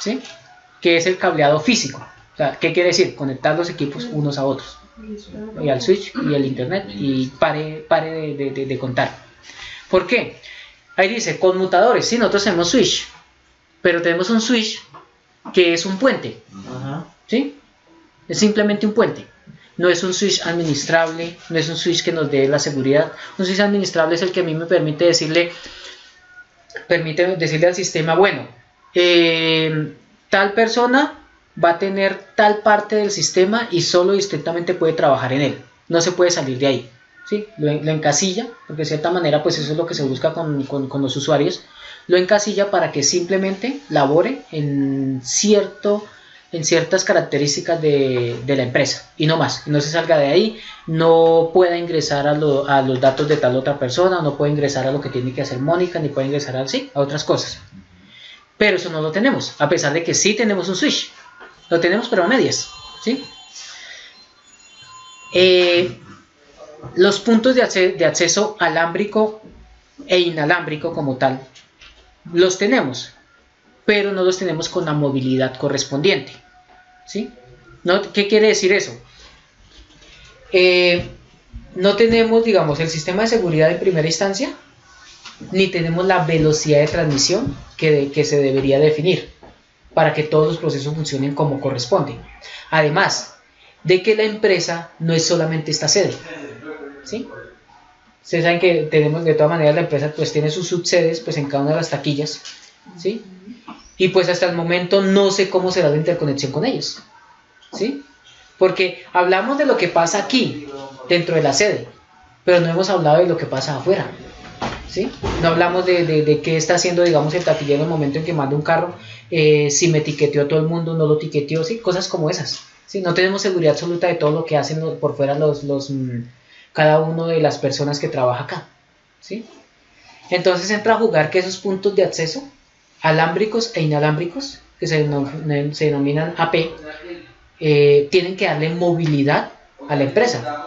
¿sí? Que es el cableado físico. O sea, ¿qué quiere decir? Conectar los equipos unos a otros, y al switch y al internet, y pare de contar. ¿Por qué? Ahí dice conmutadores. Sí, nosotros tenemos switch, pero tenemos un switch que es un puente. ¿Sí? Es simplemente un puente. No es un switch administrable, no es un switch que nos dé la seguridad. Un switch administrable es el que a mí me permite decirle al sistema, bueno, tal persona va a tener tal parte del sistema y solo y estrictamente puede trabajar en él. No se puede salir de ahí. ¿Sí? Lo encasilla, porque de cierta manera pues eso es lo que se busca con los usuarios. Lo encasilla para que simplemente labore en ciertas características de la empresa y no más, no se salga de ahí, no pueda ingresar a los datos de tal otra persona, no puede ingresar a lo que tiene que hacer Mónica, ni puede ingresar a otras cosas. Pero eso no lo tenemos, a pesar de que sí tenemos un switch, lo tenemos pero a medias, ¿sí? Los puntos de acceso alámbrico e inalámbrico como tal los tenemos, pero no los tenemos con la movilidad correspondiente, ¿sí? ¿Qué quiere decir eso? No tenemos, digamos, el sistema de seguridad en primera instancia, ni tenemos la velocidad de transmisión que se debería definir para que todos los procesos funcionen como corresponde. Además de que la empresa no es solamente esta sede, ¿sí? Ustedes saben que tenemos, de todas maneras, la empresa pues tiene sus subsedes pues en cada una de las taquillas, ¿sí? Y pues hasta el momento no sé cómo será la interconexión con ellos, ¿sí? Porque hablamos de lo que pasa aquí, dentro de la sede, pero no hemos hablado de lo que pasa afuera, ¿sí? No hablamos de qué está haciendo, digamos, el taquillero en el momento en que manda un carro, si me etiqueteó todo el mundo, no lo etiqueteó, ¿sí? Cosas como esas, ¿sí? No tenemos seguridad absoluta de todo lo que hacen por fuera cada uno de las personas que trabaja acá, ¿sí? Entonces entra a jugar que esos puntos de acceso alámbricos e inalámbricos, que se denominan AP, tienen que darle movilidad a la empresa.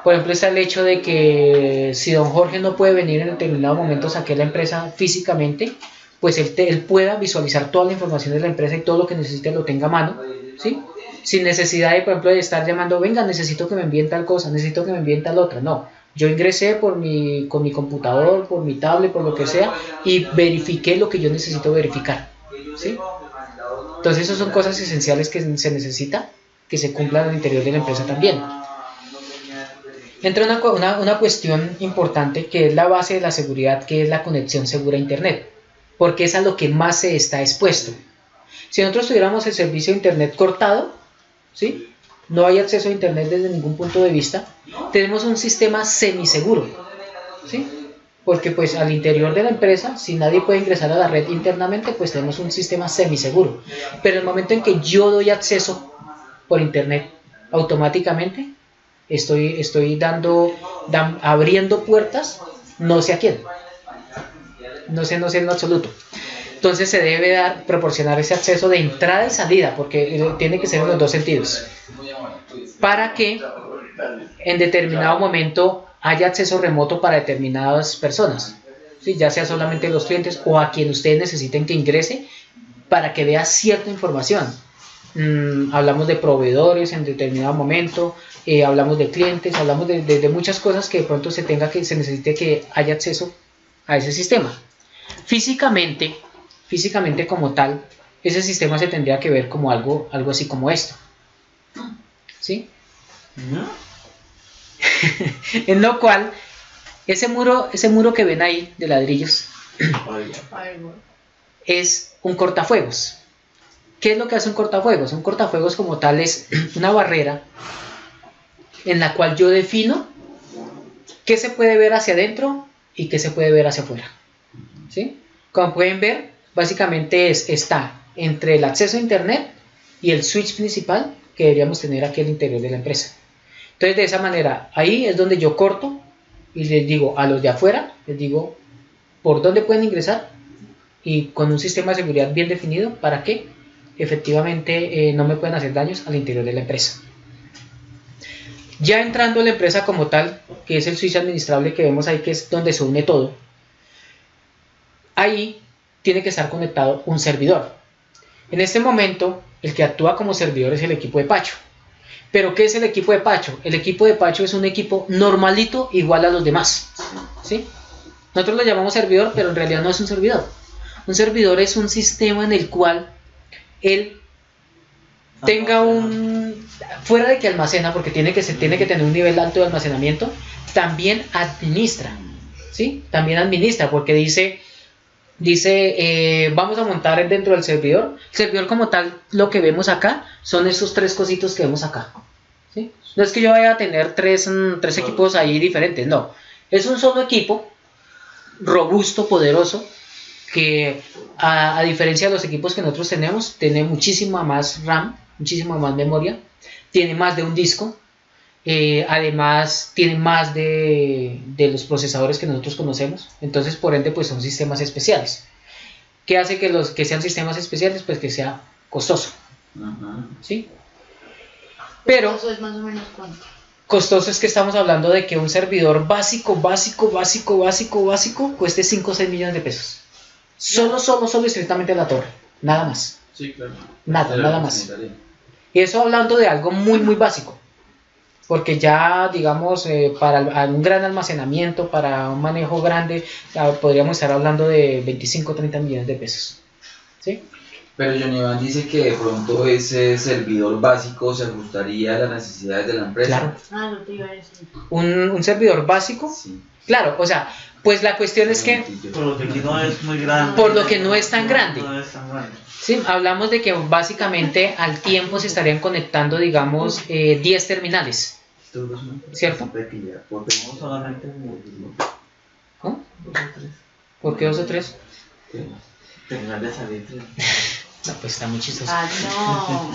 Por ejemplo, está el hecho de que si don Jorge no puede venir en determinado momento a la empresa físicamente, pues él pueda visualizar toda la información de la empresa y todo lo que necesite lo tenga a mano, ¿sí? Sin necesidad de, por ejemplo, de estar llamando, venga, necesito que me envíen tal cosa, necesito que me envíen tal otra. No, yo ingresé con mi computador, por mi tablet, por lo que sea, y verifiqué lo que yo necesito verificar, ¿sí? Entonces esas son cosas esenciales que se necesita que se cumplan al interior de la empresa también. Entra una cuestión importante que es la base de la seguridad, que es la conexión segura a internet, porque es a lo que más se está expuesto. Si nosotros tuviéramos el servicio de internet cortado, ¿sí? No hay acceso a internet desde ningún punto de vista, tenemos un sistema semiseguro, ¿sí? Porque pues al interior de la empresa, si nadie puede ingresar a la red internamente, pues tenemos un sistema semiseguro. Pero en el momento en que yo doy acceso por internet, automáticamente estoy abriendo puertas, no sé a quién, no sé en lo absoluto. Entonces se debe proporcionar ese acceso de entrada y salida, porque tiene que ser en los dos sentidos, para que en determinado momento haya acceso remoto para determinadas personas, ¿sí? Ya sea solamente los clientes o a quien ustedes necesiten que ingrese para que vea cierta información. Hablamos de proveedores en determinado momento, hablamos de clientes, hablamos de muchas cosas que de pronto se necesite que haya acceso a ese sistema. Físicamente como tal, ese sistema se tendría que ver como algo así como esto, ¿sí? En lo cual, ese muro que ven ahí de ladrillos es un cortafuegos. ¿Qué es lo que hace un cortafuegos? Un cortafuegos como tal es una barrera en la cual yo defino qué se puede ver hacia adentro y qué se puede ver hacia afuera. ¿Sí? Como pueden ver, básicamente está entre el acceso a internet y el switch principal que deberíamos tener aquí al interior de la empresa. Entonces, de esa manera, ahí es donde yo corto y les digo a los de afuera, les digo por dónde pueden ingresar y con un sistema de seguridad bien definido para que efectivamente no me puedan hacer daños al interior de la empresa. Ya entrando en la empresa como tal, que es el switch administrable que vemos ahí, que es donde se une todo, ahí tiene que estar conectado un servidor. En este momento, el que actúa como servidor es el equipo de Pacho. ¿Pero qué es el equipo de Pacho? El equipo de Pacho es un equipo normalito, igual a los demás, ¿sí? Nosotros lo llamamos servidor, pero en realidad no es un servidor. Un servidor es un sistema en el cual él tenga fuera de que almacena, porque tiene que tener un nivel alto de almacenamiento, también administra, ¿sí? También administra, porque dice vamos a montar dentro del servidor. El servidor como tal, lo que vemos acá, son esos tres cositos que vemos acá, ¿sí? No es que yo vaya a tener tres equipos ahí diferentes, no. Es un solo equipo, robusto, poderoso, que a diferencia de los equipos que nosotros tenemos, tiene muchísima más RAM, muchísima más memoria, tiene más de un disco, además tiene más de los procesadores que nosotros conocemos. Entonces, por ende, pues son sistemas especiales. ¿Qué hace que sean sistemas especiales? Pues que sea costoso. ¿Sí? Pero ¿Eso es más o menos cuánto? Costoso es que estamos hablando de que un servidor básico cueste 5 o 6 millones de pesos. Solo estrictamente la torre, nada más. Sí, claro. Nada más. Y eso hablando de algo muy básico. Porque ya, digamos, para un gran almacenamiento, para un manejo grande, podríamos estar hablando de 25 o 30 millones de pesos. ¿Sí? Pero Johnny Iván dice que de pronto ese servidor básico se ajustaría a las necesidades de la empresa. Claro. No te iba a decir. Un servidor básico, Sí. claro, o sea, pues la cuestión es que Por lo que aquí no es muy grande. Por lo que no es tan grande. No es tan grande. sí, hablamos de que básicamente al tiempo se estarían conectando, digamos, 10 terminales. ¿Cierto? No solamente ¿Cómo? 2 o 3. ¿Por qué 2 o 3? Terminar de salir 3. No, pues está muy chistoso. Ah,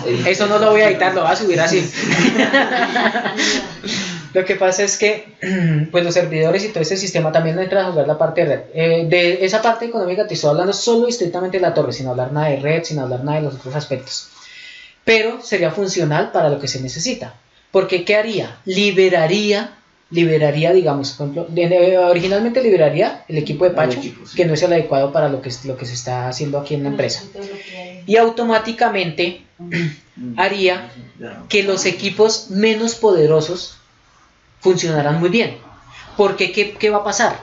no. Eso no lo voy a editar, lo voy a subir así. Lo que pasa es que pues los servidores y todo ese sistema también entra a jugar la parte de red. De esa parte económica te estoy hablando solo y estrictamente de la torre, sin hablar nada de red, sin hablar nada de los otros aspectos. Pero sería funcional para lo que se necesita. Porque ¿qué haría? Liberaría, digamos, por ejemplo, originalmente liberaría el equipo de Pacho, que no es el adecuado para lo que se está haciendo aquí en la empresa. Y automáticamente haría que los equipos menos poderosos funcionarán muy bien. Porque ¿qué va a pasar?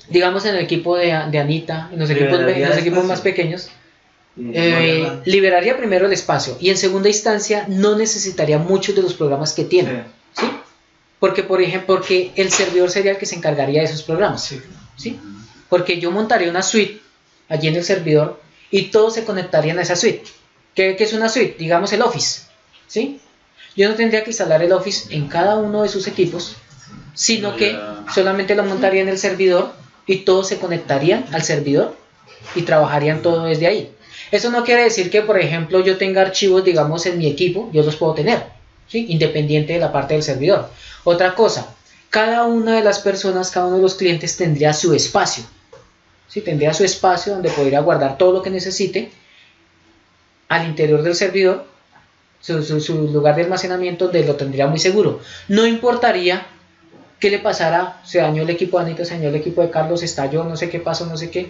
Digamos en el equipo de Anita, en los equipos más pequeños, liberaría primero el espacio y en segunda instancia no necesitaría muchos de los programas que tiene. ¿Sí? Porque, por ejemplo, porque el servidor sería el que se encargaría de esos programas. ¿Sí? Porque yo montaría una suite allí en el servidor y todos se conectarían a esa suite. ¿Qué es una suite? Digamos el Office. ¿Sí? Yo no tendría que instalar el Office en cada uno de sus equipos, sino que solamente lo montaría en el servidor y todos se conectarían al servidor y trabajarían todo desde ahí. Eso no quiere decir que, por ejemplo, yo tenga archivos, digamos, en mi equipo, yo los puedo tener, ¿sí? Independiente de la parte del servidor. Otra cosa, cada una de las personas, cada uno de los clientes tendría su espacio, ¿sí? Tendría su espacio donde podría guardar todo lo que necesite al interior del servidor, su lugar de almacenamiento donde lo tendría muy seguro. No importaría qué le pasara, se dañó el equipo de Anita, se dañó el equipo de Carlos, estalló, no sé qué pasó, no sé qué.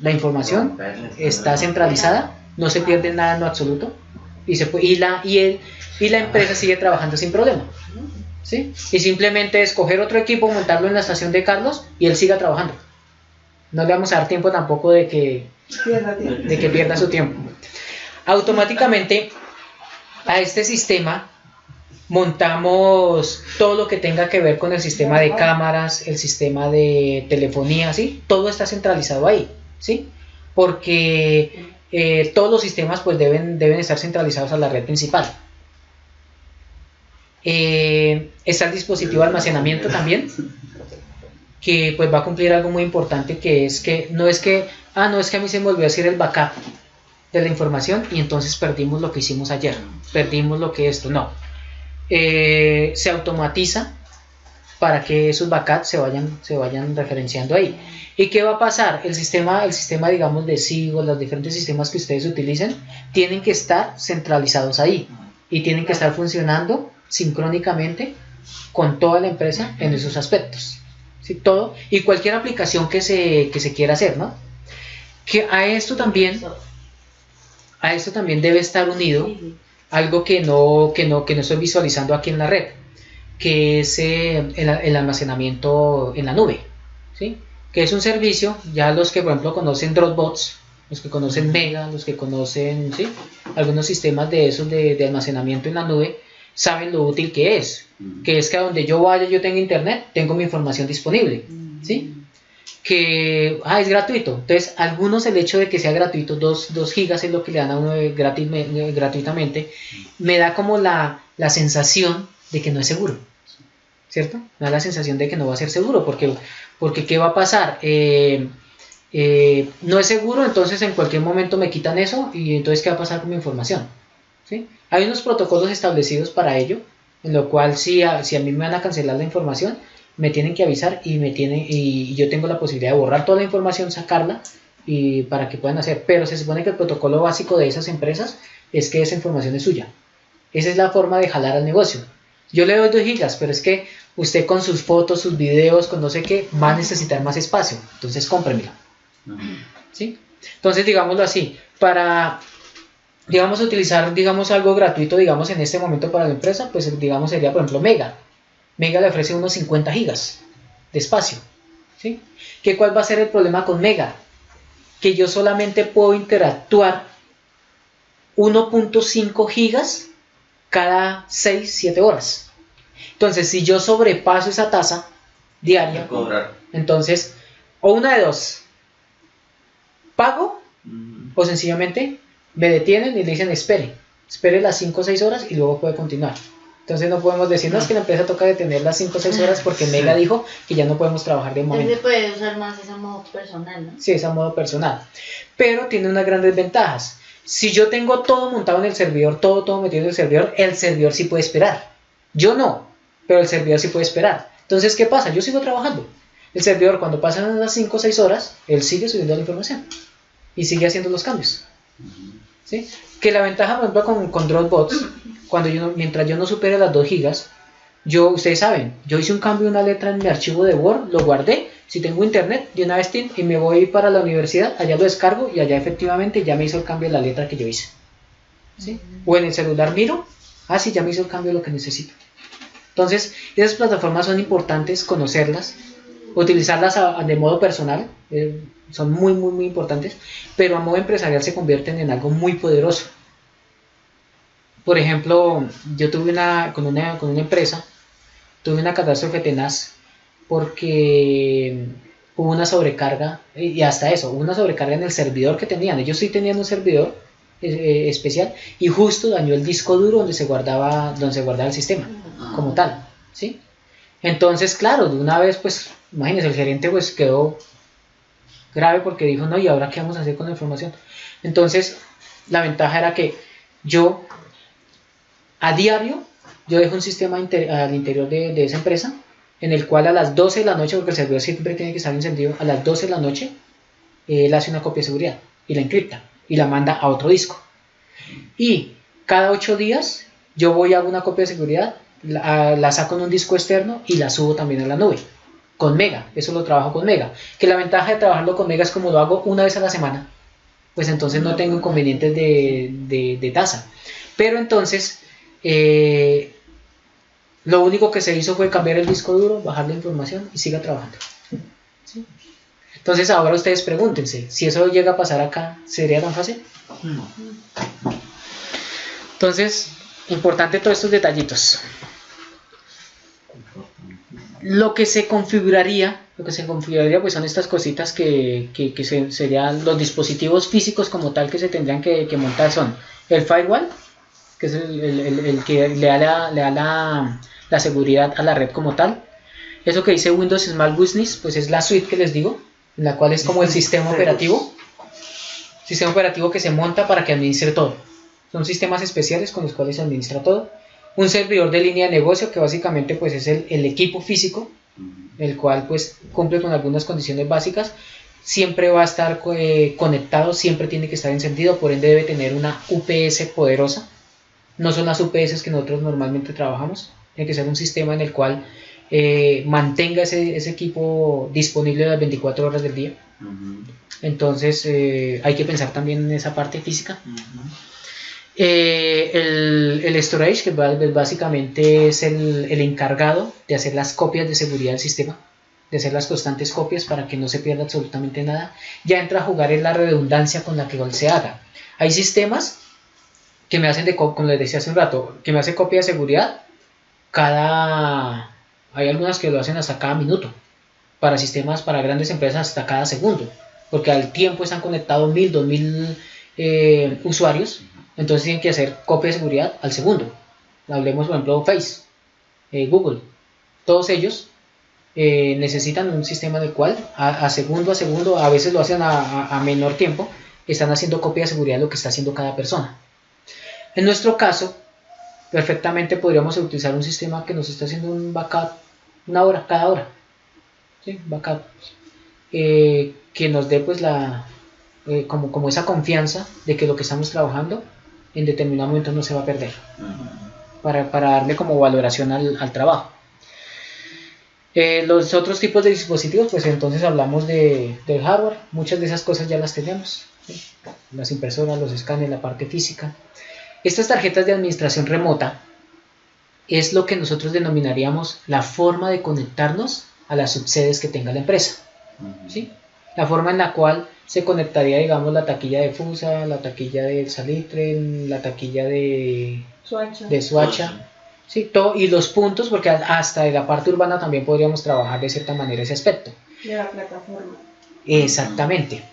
La información está centralizada, no se pierde nada en lo absoluto y la empresa sigue trabajando sin problema, ¿sí? Y simplemente escoger otro equipo, montarlo en la estación de Carlos y él siga trabajando. No le vamos a dar tiempo tampoco de que pierda su tiempo. Automáticamente a este sistema montamos todo lo que tenga que ver con el sistema de cámaras, el sistema de telefonía, ¿sí? Todo está centralizado ahí, ¿sí? Porque todos los sistemas pues deben estar centralizados a la red principal. Está el dispositivo de almacenamiento también, que pues va a cumplir algo muy importante, que es que no es que a mí se me olvidó hacer el backup de la información y entonces perdimos lo que hicimos ayer, perdimos lo que no. Se automatiza para que esos backups se vayan referenciando ahí. ¿Y qué va a pasar? El sistema digamos de SIGO, los diferentes sistemas que ustedes utilicen, tienen que estar centralizados ahí y tienen que estar funcionando sincrónicamente con toda la empresa en esos aspectos, ¿sí? Todo y cualquier aplicación que se quiera hacer, ¿no? Que a esto también debe estar unido algo que no estoy visualizando aquí en la red, que es el almacenamiento en la nube, ¿sí? Que es un servicio, ya los que por ejemplo conocen Dropbox, los que conocen Mega, los que conocen, ¿sí?, algunos sistemas de esos de almacenamiento en la nube, saben lo útil que es que a donde yo vaya, yo tenga internet, tengo mi información disponible, ¿sí? Que es gratuito. Entonces, algunos el hecho de que sea gratuito, 2 gigas es lo que le dan a uno gratuitamente, me da como la sensación de que no es seguro, ¿cierto? Me da la sensación de que no va a ser seguro, porque ¿qué va a pasar? No es seguro, entonces en cualquier momento me quitan eso y entonces ¿qué va a pasar con mi información? ¿Sí? Hay unos protocolos establecidos para ello, en lo cual si a mí me van a cancelar la información, me tienen que avisar y yo tengo la posibilidad de borrar toda la información, sacarla y para que puedan hacer. Pero se supone que el protocolo básico de esas empresas es que esa información es suya. Esa es la forma de jalar al negocio. Yo le doy 2 gigas, pero es que usted con sus fotos, sus videos, con no sé qué, va a necesitar más espacio. Entonces cómpremelo. ¿Sí? Entonces, digámoslo así, para, digamos, utilizar, digamos, algo gratuito, digamos, en este momento para la empresa, pues, digamos, sería, por ejemplo, Mega. Mega le ofrece unos 50 gigas de espacio, ¿sí? ¿Cuál va a ser el problema con Mega? Que yo solamente puedo interactuar 1.5 gigas cada 6-7 horas. Entonces, si yo sobrepaso esa tasa diaria, entonces, o una de dos, pago o sencillamente me detienen y le dicen espere las 5 o 6 horas y luego puede continuar. Entonces no podemos decir, no, es que la empresa toca detener las 5 o 6 horas porque Mega dijo que ya no podemos trabajar de momento. Entonces se puede usar más ese modo personal, ¿no? Sí, es a modo personal. Pero tiene unas grandes ventajas. Si yo tengo todo montado en el servidor, todo metido en el servidor sí puede esperar. Yo no, pero el servidor sí puede esperar. Entonces, ¿qué pasa? Yo sigo trabajando. El servidor, cuando pasan las 5 o 6 horas, él sigue subiendo la información y sigue haciendo los cambios. ¿Sí? Que la ventaja, por ejemplo, con Dropbox, mientras yo no supere las 2 gigas, ustedes saben, yo hice un cambio de una letra en mi archivo de Word, lo guardé, si tengo internet, de una vez y me voy para la universidad, allá lo descargo y allá efectivamente ya me hizo el cambio de la letra que yo hice. ¿Sí? O en el celular miro, sí, ya me hizo el cambio de lo que necesito. Entonces, esas plataformas son importantes conocerlas, utilizarlas de modo personal, son muy, muy, muy importantes, pero a modo empresarial se convierten en algo muy poderoso. Por ejemplo, yo tuve con una empresa, tuve una catástrofe tenaz porque hubo una sobrecarga, y hasta eso, hubo una sobrecarga en el servidor que tenían. Ellos sí tenían un servidor especial y justo dañó el disco duro donde se guardaba el sistema como tal, ¿sí? Entonces, claro, de una vez, pues, imagínense, el gerente pues quedó grave porque dijo, no, ¿y ahora qué vamos a hacer con la información? Entonces, la ventaja era que yo, a diario, yo dejo un sistema al interior de esa empresa, en el cual a las 12 de la noche, porque el servidor siempre tiene que estar encendido, a las 12 de la noche, él hace una copia de seguridad y la encripta y la manda a otro disco. Y cada 8 días, yo voy a una copia de seguridad, la saco en un disco externo y la subo también a la nube. Con Mega, eso lo trabajo con Mega. Que la ventaja de trabajarlo con Mega es como lo hago una vez a la semana, pues entonces no tengo inconvenientes de tasa. Pero entonces, lo único que se hizo fue cambiar el disco duro, bajar la información y siga trabajando. ¿Sí? Entonces ahora ustedes pregúntense, si eso llega a pasar acá, ¿sería tan fácil? No. Entonces, importante todos estos detallitos. Lo que se configuraría pues son estas cositas serían los dispositivos físicos como tal que se tendrían que montar. Son el firewall, que es el que le da la seguridad a la red como tal. Eso que dice Windows Small Business, pues es la suite que les digo, en la cual es como el sistema operativo que se monta para que administre todo. Son sistemas especiales con los cuales se administra todo. Un servidor de línea de negocio, que básicamente pues es el equipo físico, el cual pues cumple con algunas condiciones básicas. Siempre va a estar conectado, siempre tiene que estar encendido, por ende debe tener una UPS poderosa. No son las UPS que nosotros normalmente trabajamos, tiene que ser un sistema en el cual mantenga ese equipo disponible las 24 horas del día. Entonces hay que pensar también en esa parte física. El storage, que básicamente es el encargado de hacer las copias de seguridad del sistema, de hacer las constantes copias para que no se pierda absolutamente nada. Ya entra a jugar en la redundancia con la que se haga. Hay sistemas que me hacen, como les decía hace un rato, que me hacen copia de seguridad hay algunas que lo hacen hasta cada minuto, para sistemas, para grandes empresas hasta cada segundo, porque al tiempo están conectados 1000, 2000 usuarios. Entonces tienen que hacer copia de seguridad al segundo. Hablemos por ejemplo Face, Google, todos ellos necesitan un sistema en el cual a segundo, a veces lo hacen a menor tiempo, están haciendo copia de seguridad de lo que está haciendo cada persona. En nuestro caso, perfectamente podríamos utilizar un sistema que nos está haciendo un backup cada hora, ¿sí? Backup, que nos dé pues como esa confianza de que lo que estamos trabajando en determinado momento no se va a perder, para darle como valoración al trabajo. Los otros tipos de dispositivos, pues entonces hablamos del hardware. Muchas de esas cosas ya las tenemos, ¿sí? Las impresoras, los escáneres, la parte física. Estas tarjetas de administración remota es lo que nosotros denominaríamos la forma de conectarnos a las subsedes que tenga la empresa, ¿sí? La forma en la cual se conectaría, digamos, la taquilla de Fusa, la taquilla de Salitre, la taquilla de Suacha, ¿sí? Y los puntos, porque hasta de la parte urbana también podríamos trabajar de cierta manera ese aspecto. De la plataforma. Exactamente.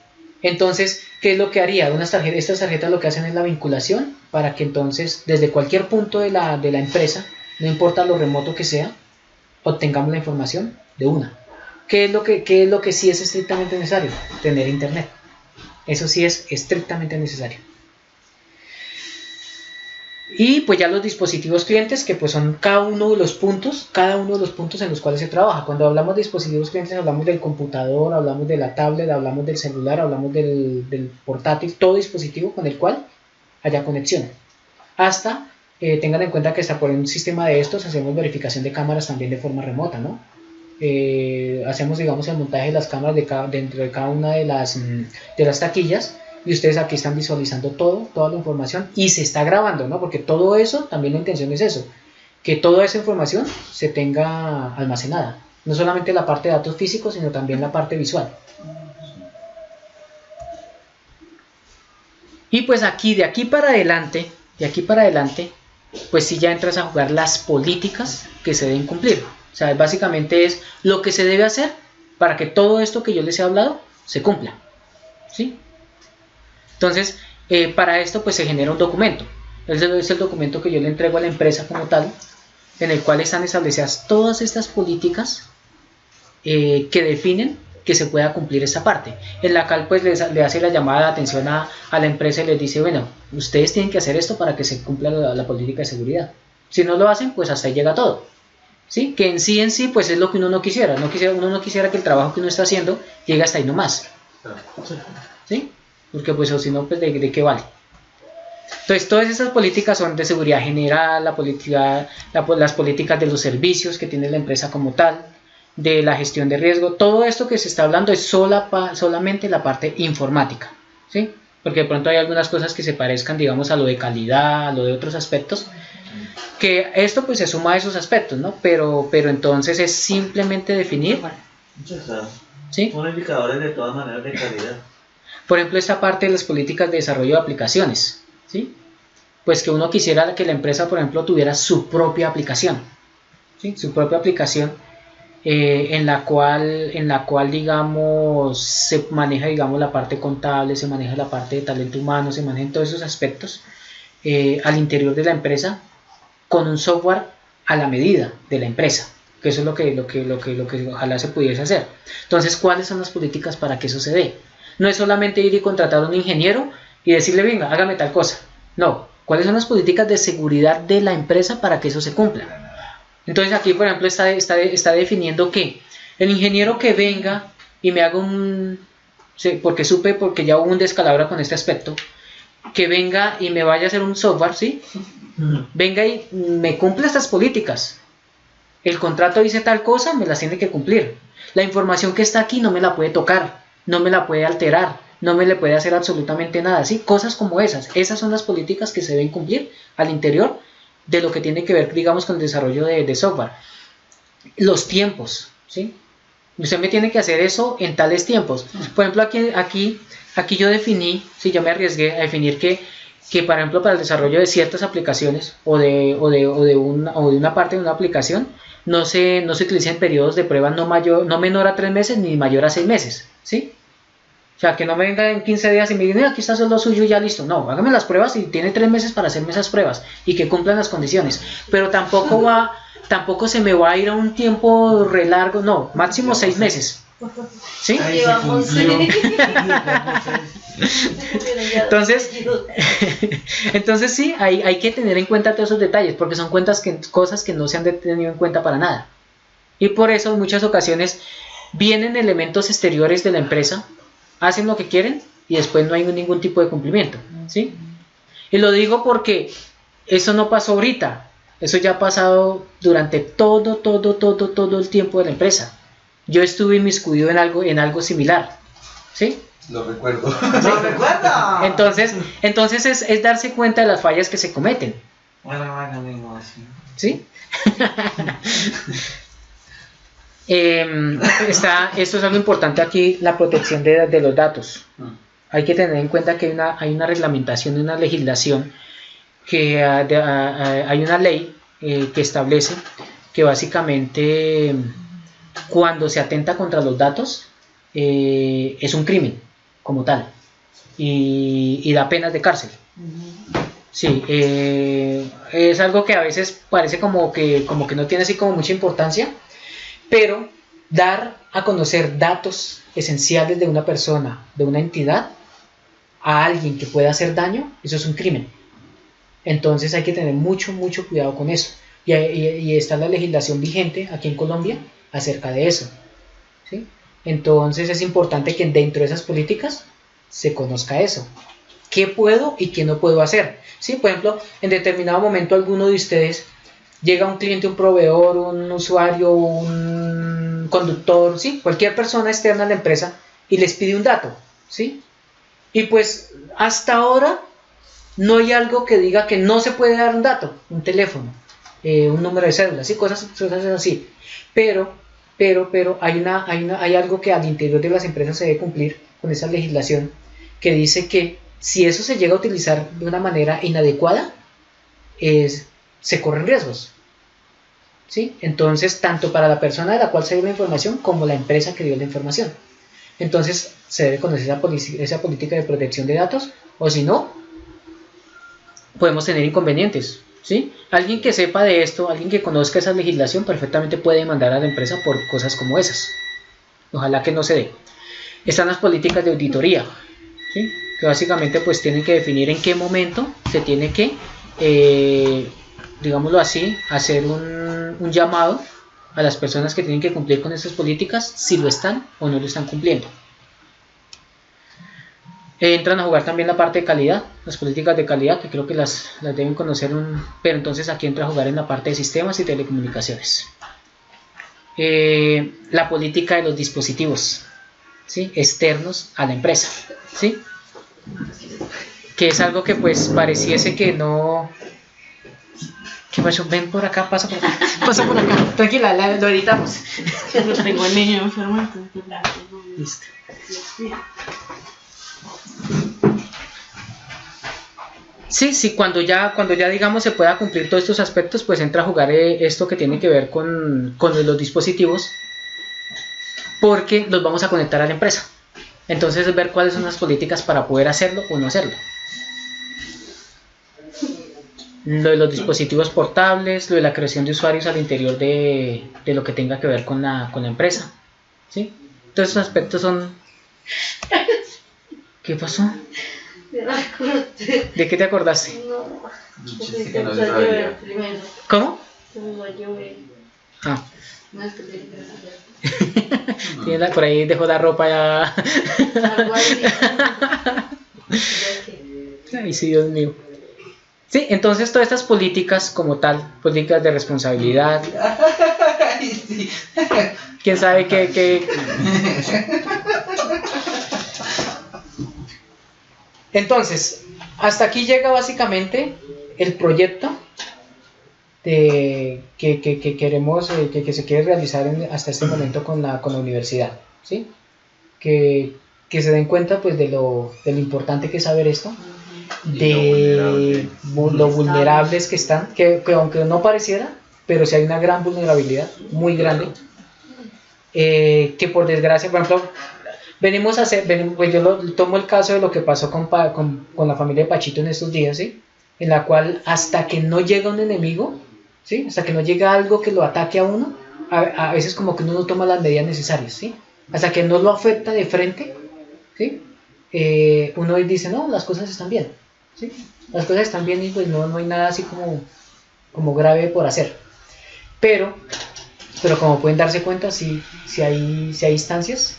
Entonces, ¿qué es lo que haría? Estas tarjetas lo que hacen es la vinculación para que entonces desde cualquier punto de la empresa, no importa lo remoto que sea, obtengamos la información de una. ¿Qué es lo que sí es estrictamente necesario? Tener internet. Eso sí es estrictamente necesario. Y pues ya los dispositivos clientes, que pues son cada uno de los puntos en los cuales se trabaja. Cuando hablamos de dispositivos clientes hablamos del computador, hablamos de la tablet, hablamos del celular, hablamos del portátil, todo dispositivo con el cual haya conexión. Hasta, tengan en cuenta que hasta por un sistema de estos hacemos verificación de cámaras también de forma remota, ¿no? Hacemos, digamos, el montaje de las cámaras dentro de cada una de las taquillas. Y ustedes aquí están visualizando toda la información y se está grabando, ¿no? Porque todo eso, también la intención es eso, que toda esa información se tenga almacenada. No solamente la parte de datos físicos, sino también la parte visual. Y pues de aquí para adelante, pues sí ya entras a jugar las políticas que se deben cumplir. O sea, básicamente es lo que se debe hacer para que todo esto que yo les he hablado se cumpla, ¿sí? Entonces, para esto pues se genera un documento. Ese es el documento que yo le entrego a la empresa como tal, en el cual están establecidas todas estas políticas que definen que se pueda cumplir esta parte. En la cual pues le hace la llamada de atención a la empresa y les dice, bueno, ustedes tienen que hacer esto para que se cumpla la política de seguridad. Si no lo hacen, pues hasta ahí llega todo, ¿sí? Que en sí pues es lo que uno no quisiera. Uno no quisiera que el trabajo que uno está haciendo llegue hasta ahí nomás, ¿sí? Porque pues o si no, pues ¿de qué vale? Entonces todas esas políticas son de seguridad general, las políticas de los servicios que tiene la empresa como tal, de la gestión de riesgo. Todo esto que se está hablando es solamente la parte informática, ¿sí? Porque de pronto hay algunas cosas que se parezcan, digamos, a lo de calidad, a lo de otros aspectos, que esto pues se suma a esos aspectos, ¿no? Pero entonces es simplemente definir, ¿sí? Son indicadores de todas maneras de calidad. Por ejemplo, esta parte de las políticas de desarrollo de aplicaciones, ¿sí? Pues que uno quisiera que la empresa, por ejemplo, tuviera su propia aplicación, ¿sí? Su propia aplicación en la cual digamos se maneja digamos la parte contable, se maneja la parte de talento humano, se manejan todos esos aspectos al interior de la empresa con un software a la medida de la empresa, que eso es lo que ojalá se pudiese hacer. Entonces, ¿cuáles son las políticas para que eso se dé? No es solamente ir y contratar a un ingeniero y decirle, venga, hágame tal cosa. No, ¿cuáles son las políticas de seguridad de la empresa para que eso se cumpla? Entonces aquí, por ejemplo, está definiendo que el ingeniero que venga y me haga porque ya hubo un descalabro con este aspecto, que venga y me vaya a hacer un software, ¿sí? Venga y me cumple estas políticas. El contrato dice tal cosa, me las tiene que cumplir. La información que está aquí no me la puede tocar, no me la puede alterar, no me le puede hacer absolutamente nada, ¿sí? Cosas como esas. Esas son las políticas que se deben cumplir al interior de lo que tiene que ver, digamos, con el desarrollo de software. Los tiempos, ¿sí? Usted me tiene que hacer eso en tales tiempos. Por ejemplo, aquí yo definí, sí, yo me arriesgué a definir que por ejemplo, para el desarrollo de ciertas aplicaciones o de una parte de una aplicación, no se utilicen periodos de prueba no menor a 3 meses ni mayor a 6 meses, ¿sí? O sea, que no me vengan en 15 días y me digan, aquí está lo suyo y ya listo. No, hágame las pruebas y tiene 3 meses para hacerme esas pruebas y que cumplan las condiciones. Pero tampoco se me va a ir a un tiempo re largo, no, máximo 6 meses. ¿Sí? Entonces sí, hay que tener en cuenta todos esos detalles, porque son cosas que no se han tenido en cuenta para nada. Y por eso en muchas ocasiones vienen elementos exteriores de la empresa, hacen lo que quieren y después no hay ningún tipo de cumplimiento, ¿sí? Y lo digo porque eso no pasó ahorita, eso ya ha pasado durante todo el tiempo de la empresa. Yo estuve inmiscuido en algo similar, ¿sí? Lo recuerdo. ¿Sí? ¡Lo recuerda! Entonces es darse cuenta de las fallas que se cometen, ¿sí? Esto es algo importante aquí, la protección de los datos. Hay que tener en cuenta que hay una reglamentación, una legislación, que hay una ley que establece que básicamente cuando se atenta contra los datos es un crimen como tal y da penas de cárcel. Sí, es algo que a veces parece como que no tiene así como mucha importancia, pero dar a conocer datos esenciales de una persona, de una entidad, a alguien que pueda hacer daño, eso es un crimen. Entonces hay que tener mucho cuidado con eso. Y está la legislación vigente aquí en Colombia acerca de eso, ¿sí? Entonces es importante que dentro de esas políticas se conozca eso. ¿Qué puedo y qué no puedo hacer? ¿Sí? Por ejemplo, en determinado momento alguno de ustedes llega un cliente, un proveedor, un usuario, un conductor, ¿sí? Cualquier persona externa a la empresa y les pide un dato, ¿sí? Y pues hasta ahora no hay algo que diga que no se puede dar un dato, un teléfono, un número de cédula, ¿sí? Cosas así. Pero hay algo que al interior de las empresas se debe cumplir con esa legislación que dice que si eso se llega a utilizar de una manera inadecuada, se corren riesgos, ¿sí? Entonces, tanto para la persona de la cual se dio la información como la empresa que dio la información. Entonces, se debe conocer esa política de protección de datos, o si no, podemos tener inconvenientes, ¿sí? Alguien que sepa de esto, alguien que conozca esa legislación, perfectamente puede demandar a la empresa por cosas como esas. Ojalá que no se dé. Están las políticas de auditoría, ¿sí? Que básicamente pues tienen que definir en qué momento se tiene que, digámoslo así, hacer un llamado a las personas que tienen que cumplir con esas políticas, si lo están o no lo están cumpliendo. Entran a jugar también la parte de calidad, las políticas de calidad, que creo que las deben conocer, pero entonces aquí entra a jugar en la parte de sistemas y telecomunicaciones. La política de los dispositivos, ¿sí? Externos a la empresa, ¿sí? Que es algo que pues pareciese que no... ¿Qué pasó? Ven por acá, pasa por acá, pasa por acá, tranquila, lo editamos. Yo tengo el niño enfermo, entonces... Listo. Sí, cuando ya digamos se pueda cumplir todos estos aspectos, pues entra a jugar esto que tiene que ver con los dispositivos, porque los vamos a conectar a la empresa. Entonces es ver cuáles son las políticas para poder hacerlo o no hacerlo. Lo de los dispositivos portables, lo de la creación de usuarios al interior de lo que tenga que ver con la empresa, ¿sí? Todos esos aspectos son... ¿Qué pasó? ¿De qué te acordaste? No, Un porque chiste te que no empezó se a llover sabía. primero. ¿Cómo? Se empezó a llover. Ah, No, es que tiene que ser tiene por ahí dejó la ropa ya. algo así. Ya que- Ay, sí, Dios mío. Sí, entonces todas estas políticas como tal, políticas de responsabilidad, Ay, sí. quién sabe qué. Entonces, hasta aquí llega básicamente el proyecto que queremos, que se quiere realizar hasta este momento con la universidad, ¿sí? Que se den cuenta pues de lo importante que es saber esto, de lo vulnerables que están, que aunque no pareciera, pero sí hay una gran vulnerabilidad, muy grande, que por desgracia, por ejemplo, pues yo tomo el caso de lo que pasó con la familia de Pachito en estos días, ¿sí? En la cual hasta que no llega un enemigo, ¿sí? Hasta que no llega algo que lo ataque a uno, a veces como que uno no toma las medidas necesarias, ¿sí? Hasta que no lo afecta de frente, ¿sí? Uno dice, no, las cosas están bien, ¿sí? Las cosas están bien y pues no hay nada así como grave por hacer. Pero como pueden darse cuenta, sí hay instancias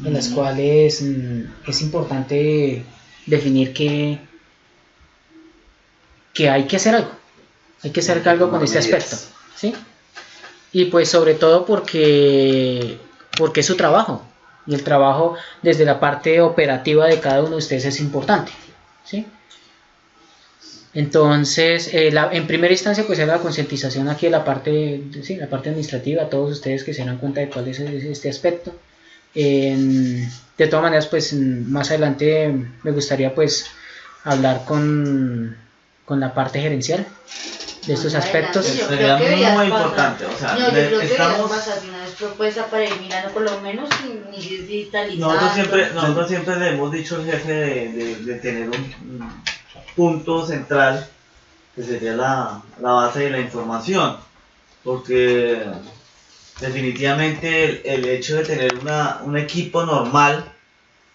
en las cuales es importante definir que hay que hacer algo. Hay que hacer algo con este aspecto, ¿sí? Y pues sobre todo porque es su trabajo. Y el trabajo desde la parte operativa de cada uno de ustedes es importante, ¿sí? Entonces, en primera instancia, pues era la concientización aquí de la parte administrativa, todos ustedes que se dan cuenta de cuál es este aspecto. De todas maneras, pues más adelante me gustaría pues hablar con la parte gerencial de estos aspectos. Yo Sería creo que deberías muy pasar. importante, o sea, No, yo creo que deberías estamos... pasar de una vez propuesta para ir mirando por lo menos ni digitalizar. Nosotros siempre le hemos dicho al jefe de tener un punto central que sería la base de la información, porque definitivamente el hecho de tener un equipo normal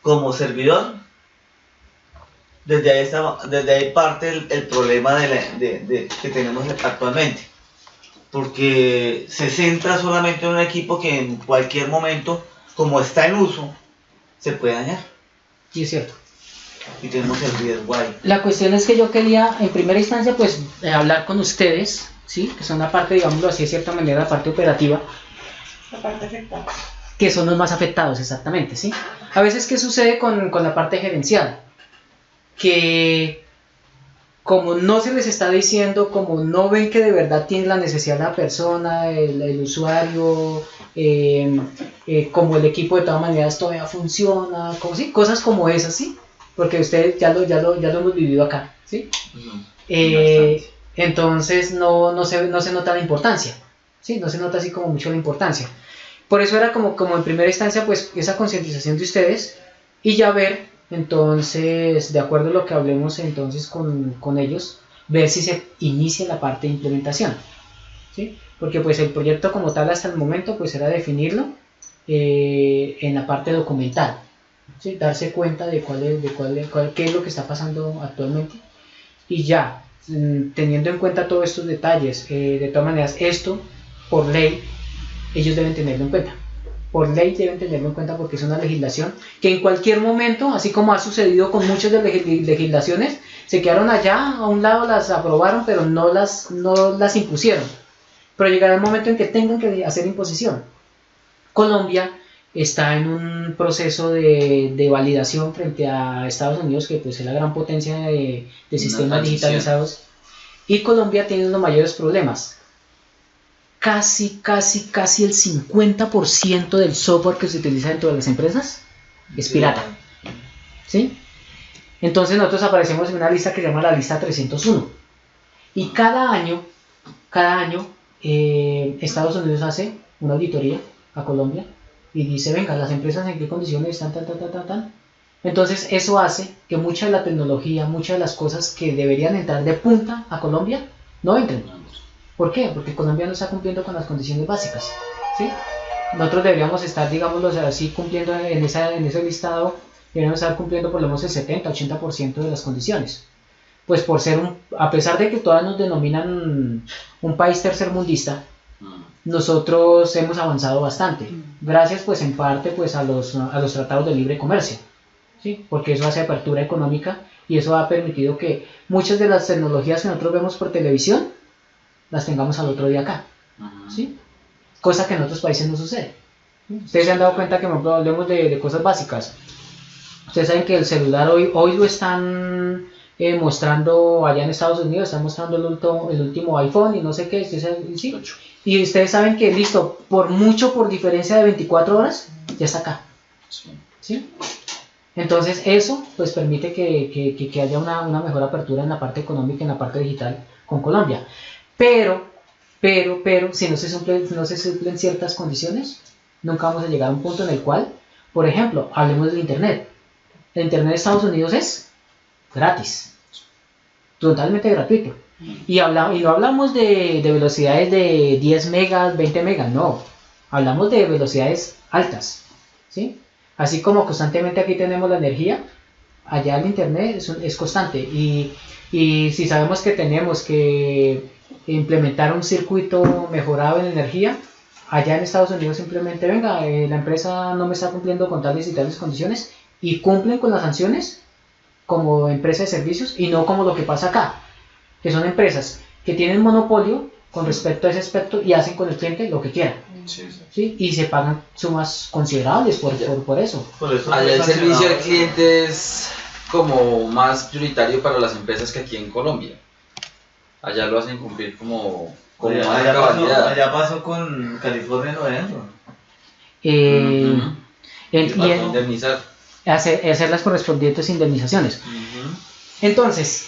como servidor, desde ahí parte el problema que tenemos actualmente, porque se centra solamente en un equipo que en cualquier momento, como está en uso, se puede dañar. Y es cierto. Y tenemos el riesgo ahí. La cuestión es que yo quería, en primera instancia, pues hablar con ustedes, ¿sí? Que son la parte, digámoslo así, de cierta manera, la parte operativa. La parte afectada. Que son los más afectados, exactamente, ¿sí? A veces, ¿qué sucede con la parte gerencial? Que como no se les está diciendo, como no ven que de verdad tiene la necesidad la persona, el usuario, como el equipo de todas maneras todavía funciona, como, ¿sí? Cosas como esas, ¿sí? Porque ustedes ya lo hemos vivido acá, ¿sí? Entonces no se nota la importancia, ¿sí? No se nota así como mucho la importancia. Por eso era como en primera instancia, pues, esa concientización de ustedes y ya ver, entonces, de acuerdo a lo que hablemos entonces con ellos, ver si se inicia la parte de implementación, ¿sí? Porque pues el proyecto como tal hasta el momento, pues era definirlo en la parte documental, ¿sí? Darse cuenta de qué es lo que está pasando actualmente y ya, teniendo en cuenta todos estos detalles, de todas maneras, esto, por ley, ellos deben tenerlo en cuenta. Por ley deben tenerlo en cuenta porque es una legislación que en cualquier momento, así como ha sucedido con muchas de las legislaciones, se quedaron allá, a un lado las aprobaron, pero no las impusieron. Pero llegará el momento en que tengan que hacer imposición. Colombia está en un proceso de validación frente a Estados Unidos, que pues es la gran potencia de sistemas digitalizados, y Colombia tiene unos mayores problemas. Casi el 50% del software que se utiliza dentro de las empresas es pirata, ¿sí? Entonces nosotros aparecemos en una lista que se llama la lista 301. Y cada año, Estados Unidos hace una auditoría a Colombia y dice, venga, las empresas en qué condiciones están, tan. Entonces eso hace que mucha de la tecnología, muchas de las cosas que deberían entrar de punta a Colombia, no entren. ¿Por qué? Porque Colombia no está cumpliendo con las condiciones básicas, ¿sí? Nosotros deberíamos estar, digámoslo así, cumpliendo en ese listado, deberíamos estar cumpliendo por lo menos el 70-80% de las condiciones. Pues por ser a pesar de que todas nos denominan un país tercermundista, nosotros hemos avanzado bastante, gracias pues en parte pues a los tratados de libre comercio, ¿sí? Porque eso hace apertura económica y eso ha permitido que muchas de las tecnologías que nosotros vemos por televisión las tengamos al otro día acá, ¿sí? Cosa que en otros países no sucede. Ustedes se han dado cuenta que hablemos de cosas básicas. Ustedes saben que el celular hoy lo están mostrando allá en Estados Unidos, están mostrando el último iPhone y no sé qué, ¿sí? Y ustedes saben que listo, por diferencia de 24 horas, ya está acá, ¿sí? Entonces eso pues permite que haya una mejor apertura en la parte económica, en la parte digital con Colombia. Pero si no se suplen ciertas condiciones, nunca vamos a llegar a un punto en el cual, por ejemplo, hablemos del Internet. El Internet de Estados Unidos es gratis, totalmente gratuito. Y no hablamos de velocidades de 10 megas, 20 megas, no. Hablamos de velocidades altas, ¿sí? Así como constantemente aquí tenemos la energía, allá el Internet es constante. Y si sabemos que tenemos que implementar un circuito mejorado en energía, allá en Estados Unidos simplemente, venga, la empresa no me está cumpliendo con tales y tales condiciones, y cumplen con las sanciones como empresa de servicios, y no como lo que pasa acá, que son empresas que tienen monopolio con respecto a ese aspecto y hacen con el cliente lo que quieran, ¿sí? Y se pagan sumas considerables por eso. Allá el servicio al cliente es como más prioritario para las empresas que aquí en Colombia. Allá lo hacen cumplir como más cabalidad. Allá pasó con California, Nueva York. Indemnizar. Hacer las correspondientes indemnizaciones. Entonces,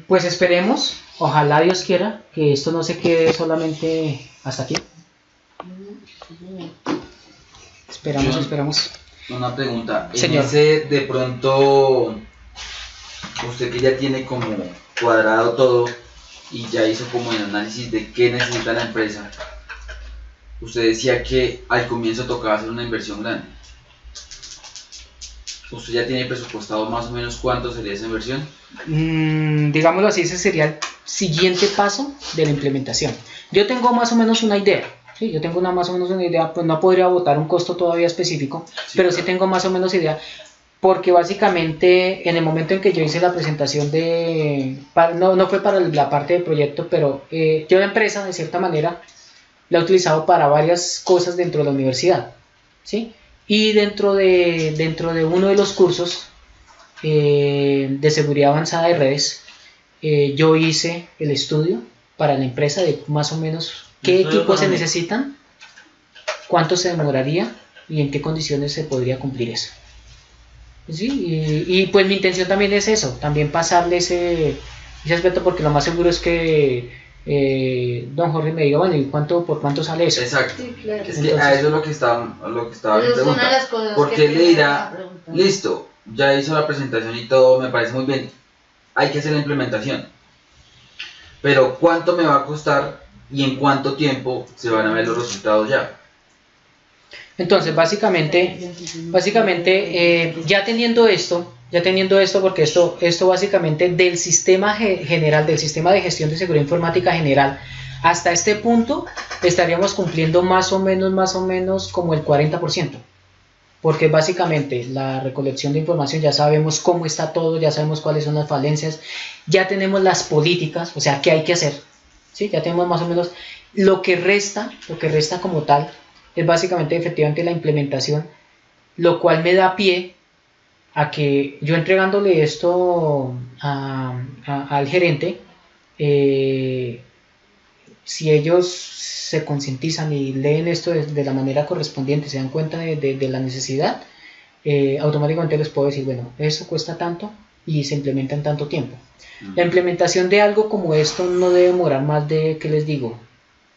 pues esperemos, ojalá Dios quiera, que esto no se quede solamente hasta aquí. Esperamos. Una pregunta, Señor. De pronto, usted que ya tiene como cuadrado todo y ya hizo como el análisis de qué necesita la empresa, usted decía que al comienzo tocaba hacer una inversión grande. ¿Usted ya tiene presupuestado más o menos cuánto sería esa inversión? Digámoslo así, ese sería el siguiente paso de la implementación. Yo tengo más o menos una idea, ¿sí? Pues no podría botar un costo todavía específico, pero sí tengo más o menos idea, porque básicamente en el momento en que yo hice la presentación no fue para la parte de proyecto, pero yo la empresa de cierta manera la he utilizado para varias cosas dentro de la universidad, ¿sí? Y dentro de uno de los cursos de seguridad avanzada de redes, yo hice el estudio para la empresa de más o menos qué equipos se necesitan, cuánto se demoraría y en qué condiciones se podría cumplir eso. ¿Sí? Y pues mi intención también es eso, también pasarle ese aspecto, porque lo más seguro es que don Jorge me diga, bueno, ¿y por cuánto sale eso? Exacto. Sí, claro. Es que a eso es lo que estaba Eso es una de las cosas porque que él le dirá, preguntar. listo, ya hizo la presentación y todo, me parece muy bien, hay que hacer la implementación, pero ¿cuánto me va a costar y en cuánto tiempo se van a ver los resultados ya? Entonces básicamente ya teniendo esto, porque esto básicamente del sistema general, del sistema de gestión de seguridad informática general, hasta este punto estaríamos cumpliendo más o menos como el 40%, porque básicamente la recolección de información, ya sabemos cómo está todo, ya sabemos cuáles son las falencias, ya tenemos las políticas, o sea, qué hay que hacer, ¿sí? Ya tenemos más o menos lo que resta como tal, es básicamente efectivamente la implementación, lo cual me da pie a que yo entregándole esto al gerente, si ellos se concientizan y leen esto de la manera correspondiente, se dan cuenta de la necesidad, automáticamente les puedo decir, bueno, eso cuesta tanto y se implementa en tanto tiempo. La implementación de algo como esto no debe demorar más de, ¿qué les digo?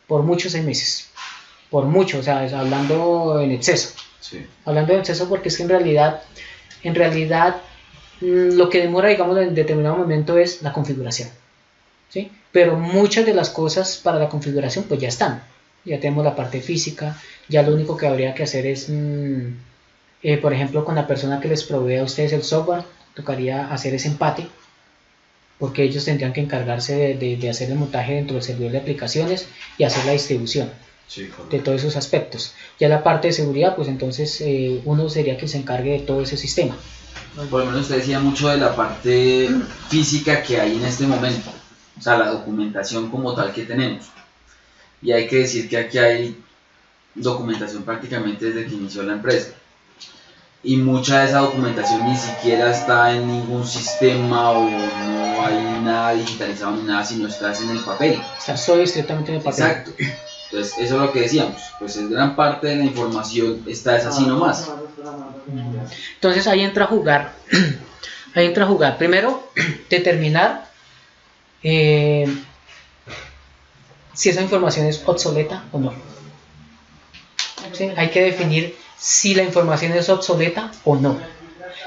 Por muchos 6 meses. Por mucho, o sea, hablando en exceso. Sí. Hablando en exceso porque es que en realidad lo que demora, digamos, en determinado momento es la configuración. ¿Sí? Pero muchas de las cosas para la configuración pues ya están. Ya tenemos la parte física, ya lo único que habría que hacer es, por ejemplo, con la persona que les provee a ustedes el software, tocaría hacer ese empate, porque ellos tendrían que encargarse de hacer el montaje dentro del servidor de aplicaciones y hacer la distribución Sí, de todos esos aspectos. Ya la parte de seguridad, pues entonces uno sería quien se encargue de todo ese sistema. Por lo menos usted decía mucho de la parte física que hay en este momento, o sea, la documentación como tal que tenemos. Y hay que decir que aquí hay documentación prácticamente desde que inició la empresa. Y mucha de esa documentación ni siquiera está en ningún sistema o no hay nada digitalizado ni nada, sino está en el papel. Está solo estrictamente en el papel. Exacto. Entonces, eso es lo que decíamos, pues es gran parte de la información está es así nomás. Entonces ahí entra a jugar, primero determinar si esa información es obsoleta o no. ¿Sí? Hay que definir si la información es obsoleta o no.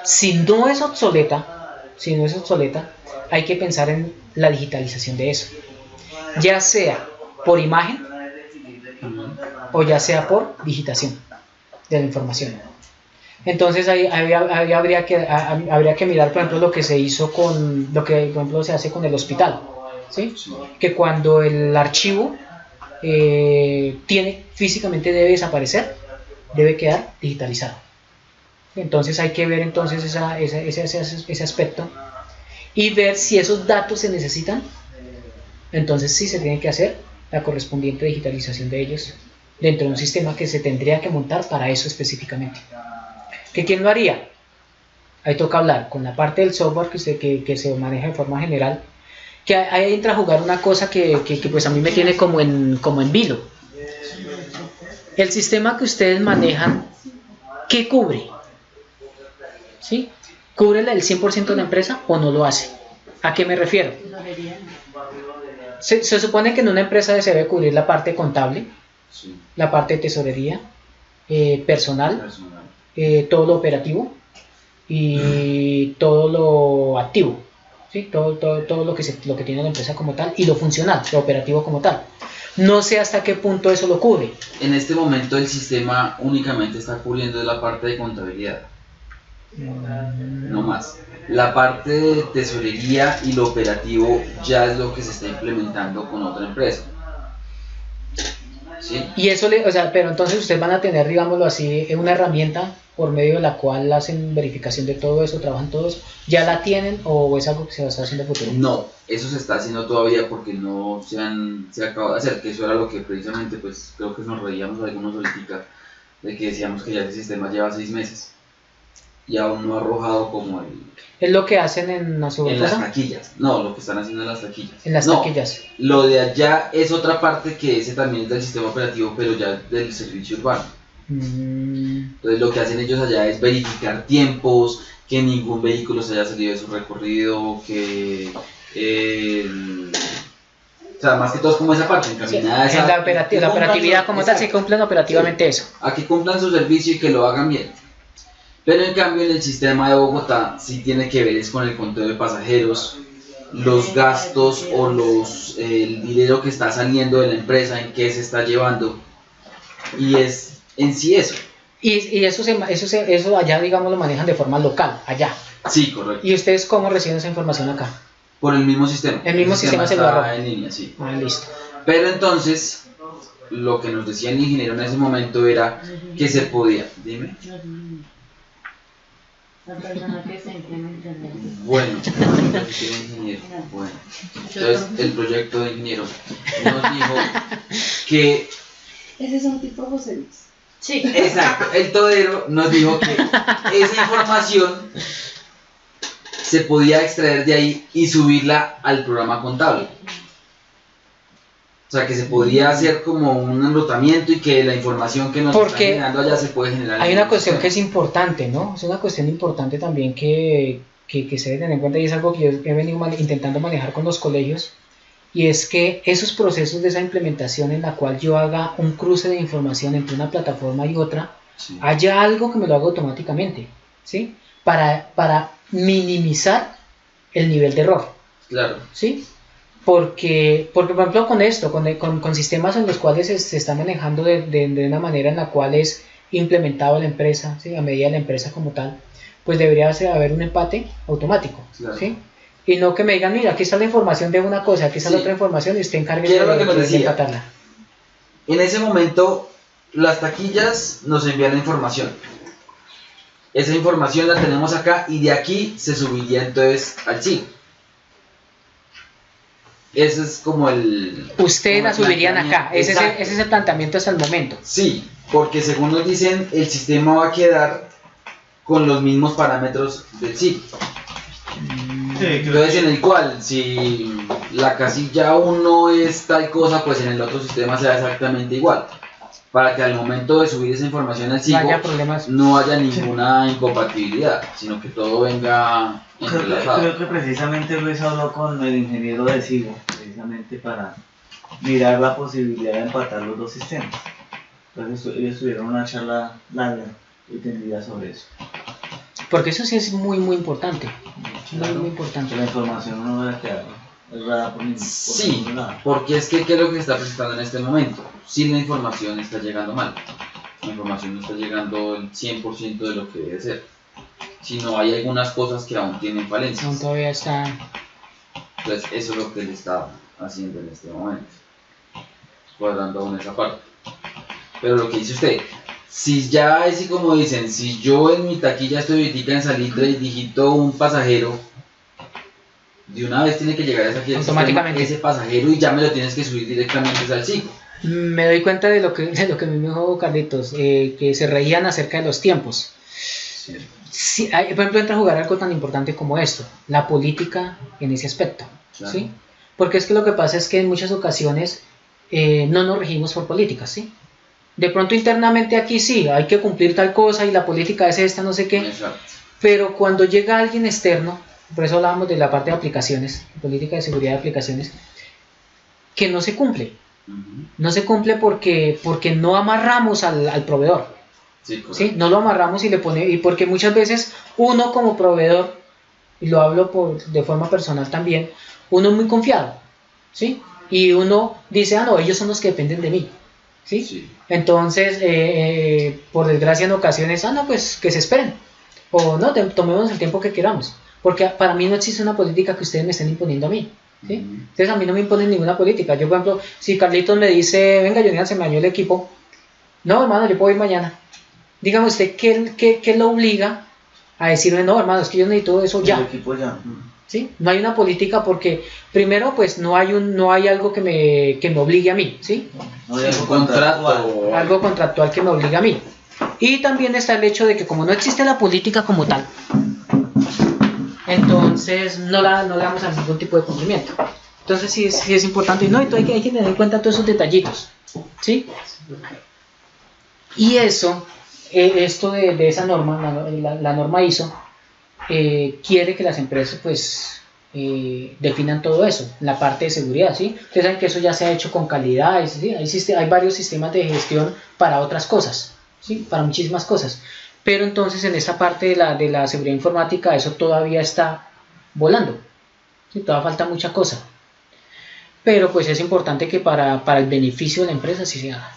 Si no es obsoleta, hay que pensar en la digitalización de eso, ya sea por imagen o ya sea por digitación de la información. Entonces ahí habría que mirar, por ejemplo, lo que se hizo con lo que, por ejemplo, se hace con el hospital, ¿sí? Que cuando el archivo físicamente debe desaparecer, debe quedar digitalizado. Entonces hay que ver entonces ese aspecto y ver si esos datos se necesitan. Entonces sí se tiene que hacer la correspondiente digitalización de ellos dentro de un sistema que se tendría que montar para eso específicamente. ¿Que quién lo haría? Ahí toca hablar con la parte del software que se maneja de forma general, que ahí entra a jugar una cosa que pues a mí me tiene como en vilo. El sistema que ustedes manejan, ¿qué cubre? ¿Sí? ¿Cubre el 100% de la empresa o no lo hace? ¿A qué me refiero? Se supone que en una empresa se debe cubrir la parte contable, Sí. la parte de tesorería, personal, todo lo operativo y todo lo activo, ¿sí? todo lo que tiene la empresa como tal y lo funcional, lo operativo como tal. No sé hasta qué punto eso lo cubre. En este momento el sistema únicamente está cubriendo la parte de contabilidad, no más. La parte de tesorería y lo operativo ya es lo que se está implementando con otra empresa. ¿Sí? Y eso, pero entonces ustedes van a tener, digámoslo así, una herramienta por medio de la cual hacen verificación de todo eso, trabajan todo eso. ¿Ya la tienen o es algo que se va a estar haciendo en el futuro? No, eso se está haciendo todavía porque no se acaba de hacer, que eso era lo que precisamente, pues creo que nos reíamos algunos ahorita de que decíamos que ya el sistema lleva 6 meses y aún no ha arrojado como ¿Es lo que hacen en la en las taquillas? No, lo que están haciendo en las taquillas. En las taquillas. Lo de allá es otra parte que ese también es del sistema operativo, pero ya del servicio urbano. Entonces lo que hacen ellos allá es verificar tiempos, que ningún vehículo se haya salido de su recorrido, que o sea, más que todo es como esa parte, encaminada sí, la operatividad como tal, se cumplan operativamente sí, eso. A que cumplan su servicio y que lo hagan bien. Pero en cambio en el sistema de Bogotá sí tiene que ver es con el conteo de pasajeros, los gastos o el dinero que está saliendo de la empresa, en qué se está llevando, y es en sí eso. Y eso allá, digamos, lo manejan de forma local, allá. Sí, correcto. ¿Y ustedes cómo reciben esa información acá? Por el mismo sistema. El mismo sistema se lo arroja en línea, sí. Listo. Pero entonces, lo que nos decía el ingeniero en ese momento era que se podía. Dime. La persona que se implementa en el... Bueno, entonces el proyecto de ingeniero nos dijo que... Ese es un tipo José Luis. Sí. Exacto, el todero nos dijo que esa información se podía extraer de ahí y subirla al programa contable. O sea, que se podría hacer como un enrutamiento y que la información que nos está Porque generando allá se puede generar. hay en una el cuestión que sistema. es importante, ¿no? Es una cuestión importante también que se debe tener en cuenta y es algo que yo he venido intentando manejar con los colegios, y es que esos procesos de esa implementación en la cual yo haga un cruce de información entre una plataforma y otra, Sí. haya algo que me lo haga automáticamente, ¿sí? Para minimizar el nivel de error, Claro. ¿sí? Porque por ejemplo con esto, con sistemas en los cuales se está manejando de una manera en la cual es implementado la empresa, ¿sí? A medida de la empresa como tal, pues debería haber un empate automático, Claro. ¿sí? Y no que me digan, mira, aquí está la información de una cosa, aquí está la Sí. otra información y usted encargue ¿Qué era lo que nos decía? empatarla. En ese momento, las taquillas nos envían la información. Esa información la tenemos acá y de aquí se subiría entonces al SIG. Ese es como el... Ustedes como la el subirían acá, planteamiento. ese es el planteamiento hasta el momento. Sí, porque según nos dicen, el sistema va a quedar con los mismos parámetros del SIG. Sí, creo Entonces, que- en el cual, si la casilla 1 es tal cosa, pues en el otro sistema sea exactamente igual. Para que al momento de subir esa información al No SIG haya problemas. no haya ninguna incompatibilidad, sino que todo venga entrelazado. Creo que precisamente Luis habló con el ingeniero de SIGO, precisamente para mirar la posibilidad de empatar los dos sistemas. Entonces ellos tuvieron una charla larga y tendida sobre eso. Porque eso sí es muy, muy importante. Muy, muy Que importante. la información no va a quedar errada por Sí, ningún lado. porque es que ¿qué es lo que se está presentando en este momento? Si la información está llegando mal, la información no está llegando el 100% de lo que debe ser, sino hay algunas cosas que aún tienen Aún falencias. todavía está. Entonces eso es lo que él está haciendo en este momento, cuadrando aún esa parte. Pero lo que dice usted, si ya así como dicen, si yo en mi taquilla estoy ahorita en Salitre y digito un pasajero, de una vez tiene que llegar a esa Automáticamente. ese pasajero y ya me lo tienes que subir directamente al SIG. Me doy cuenta de lo que me dijo Carlitos, que se reían acerca de los tiempos. Sí, por ejemplo, entra a jugar algo tan importante como esto, la política en ese aspecto, Claro. ¿sí? Porque es que lo que pasa es que en muchas ocasiones no nos regimos por políticas, ¿sí? De pronto internamente aquí sí, hay que cumplir tal cosa y la política es esta, no sé qué, Exacto. pero cuando llega alguien externo, por eso hablábamos de la parte de aplicaciones, política de seguridad de aplicaciones, que no se cumple. Ujú. No se cumple porque no amarramos al proveedor, Sí, correcto. ¿sí? No lo amarramos y le pone, y porque muchas veces uno como proveedor, y lo hablo de forma personal también, uno es muy confiado, ¿sí? Y uno dice, no, ellos son los que dependen de mí, ¿sí? Sí. Entonces, por desgracia en ocasiones, no, pues que se esperen, o no, tomemos el tiempo que queramos, porque para mí no existe una política que ustedes me estén imponiendo a mí, ¿sí? Ujú. Entonces a mí no me imponen ninguna política. Yo, por ejemplo, si Carlitos me dice, venga, Jonathan, se me dañó el equipo, no, hermano, yo puedo ir mañana. Dígame usted, ¿qué lo obliga a decirme, no, hermano, es que yo necesito eso El ya? equipo ya. ¿Sí? No hay una política porque, primero, pues no hay algo que me obligue a mí, ¿sí? No Sí, hay un algo contrato. contractual. Algo contractual que me obliga a mí. Y también está el hecho de que como no existe la política como tal, entonces no la damos a ningún tipo de cumplimiento. Entonces sí es importante, y no, entonces hay que tener en cuenta todos esos detallitos, ¿sí? Y eso, esto de esa norma, la norma ISO, quiere que las empresas pues definan todo eso, la parte de seguridad, ¿sí? Ustedes saben que eso ya se ha hecho con calidad, ¿sí? Hay varios sistemas de gestión para otras cosas, ¿sí? Para muchísimas cosas. Pero entonces en esta parte de la seguridad informática eso todavía está volando, ¿sí? Todavía falta mucha cosa. Pero pues es importante que para el beneficio de la empresa sí se haga.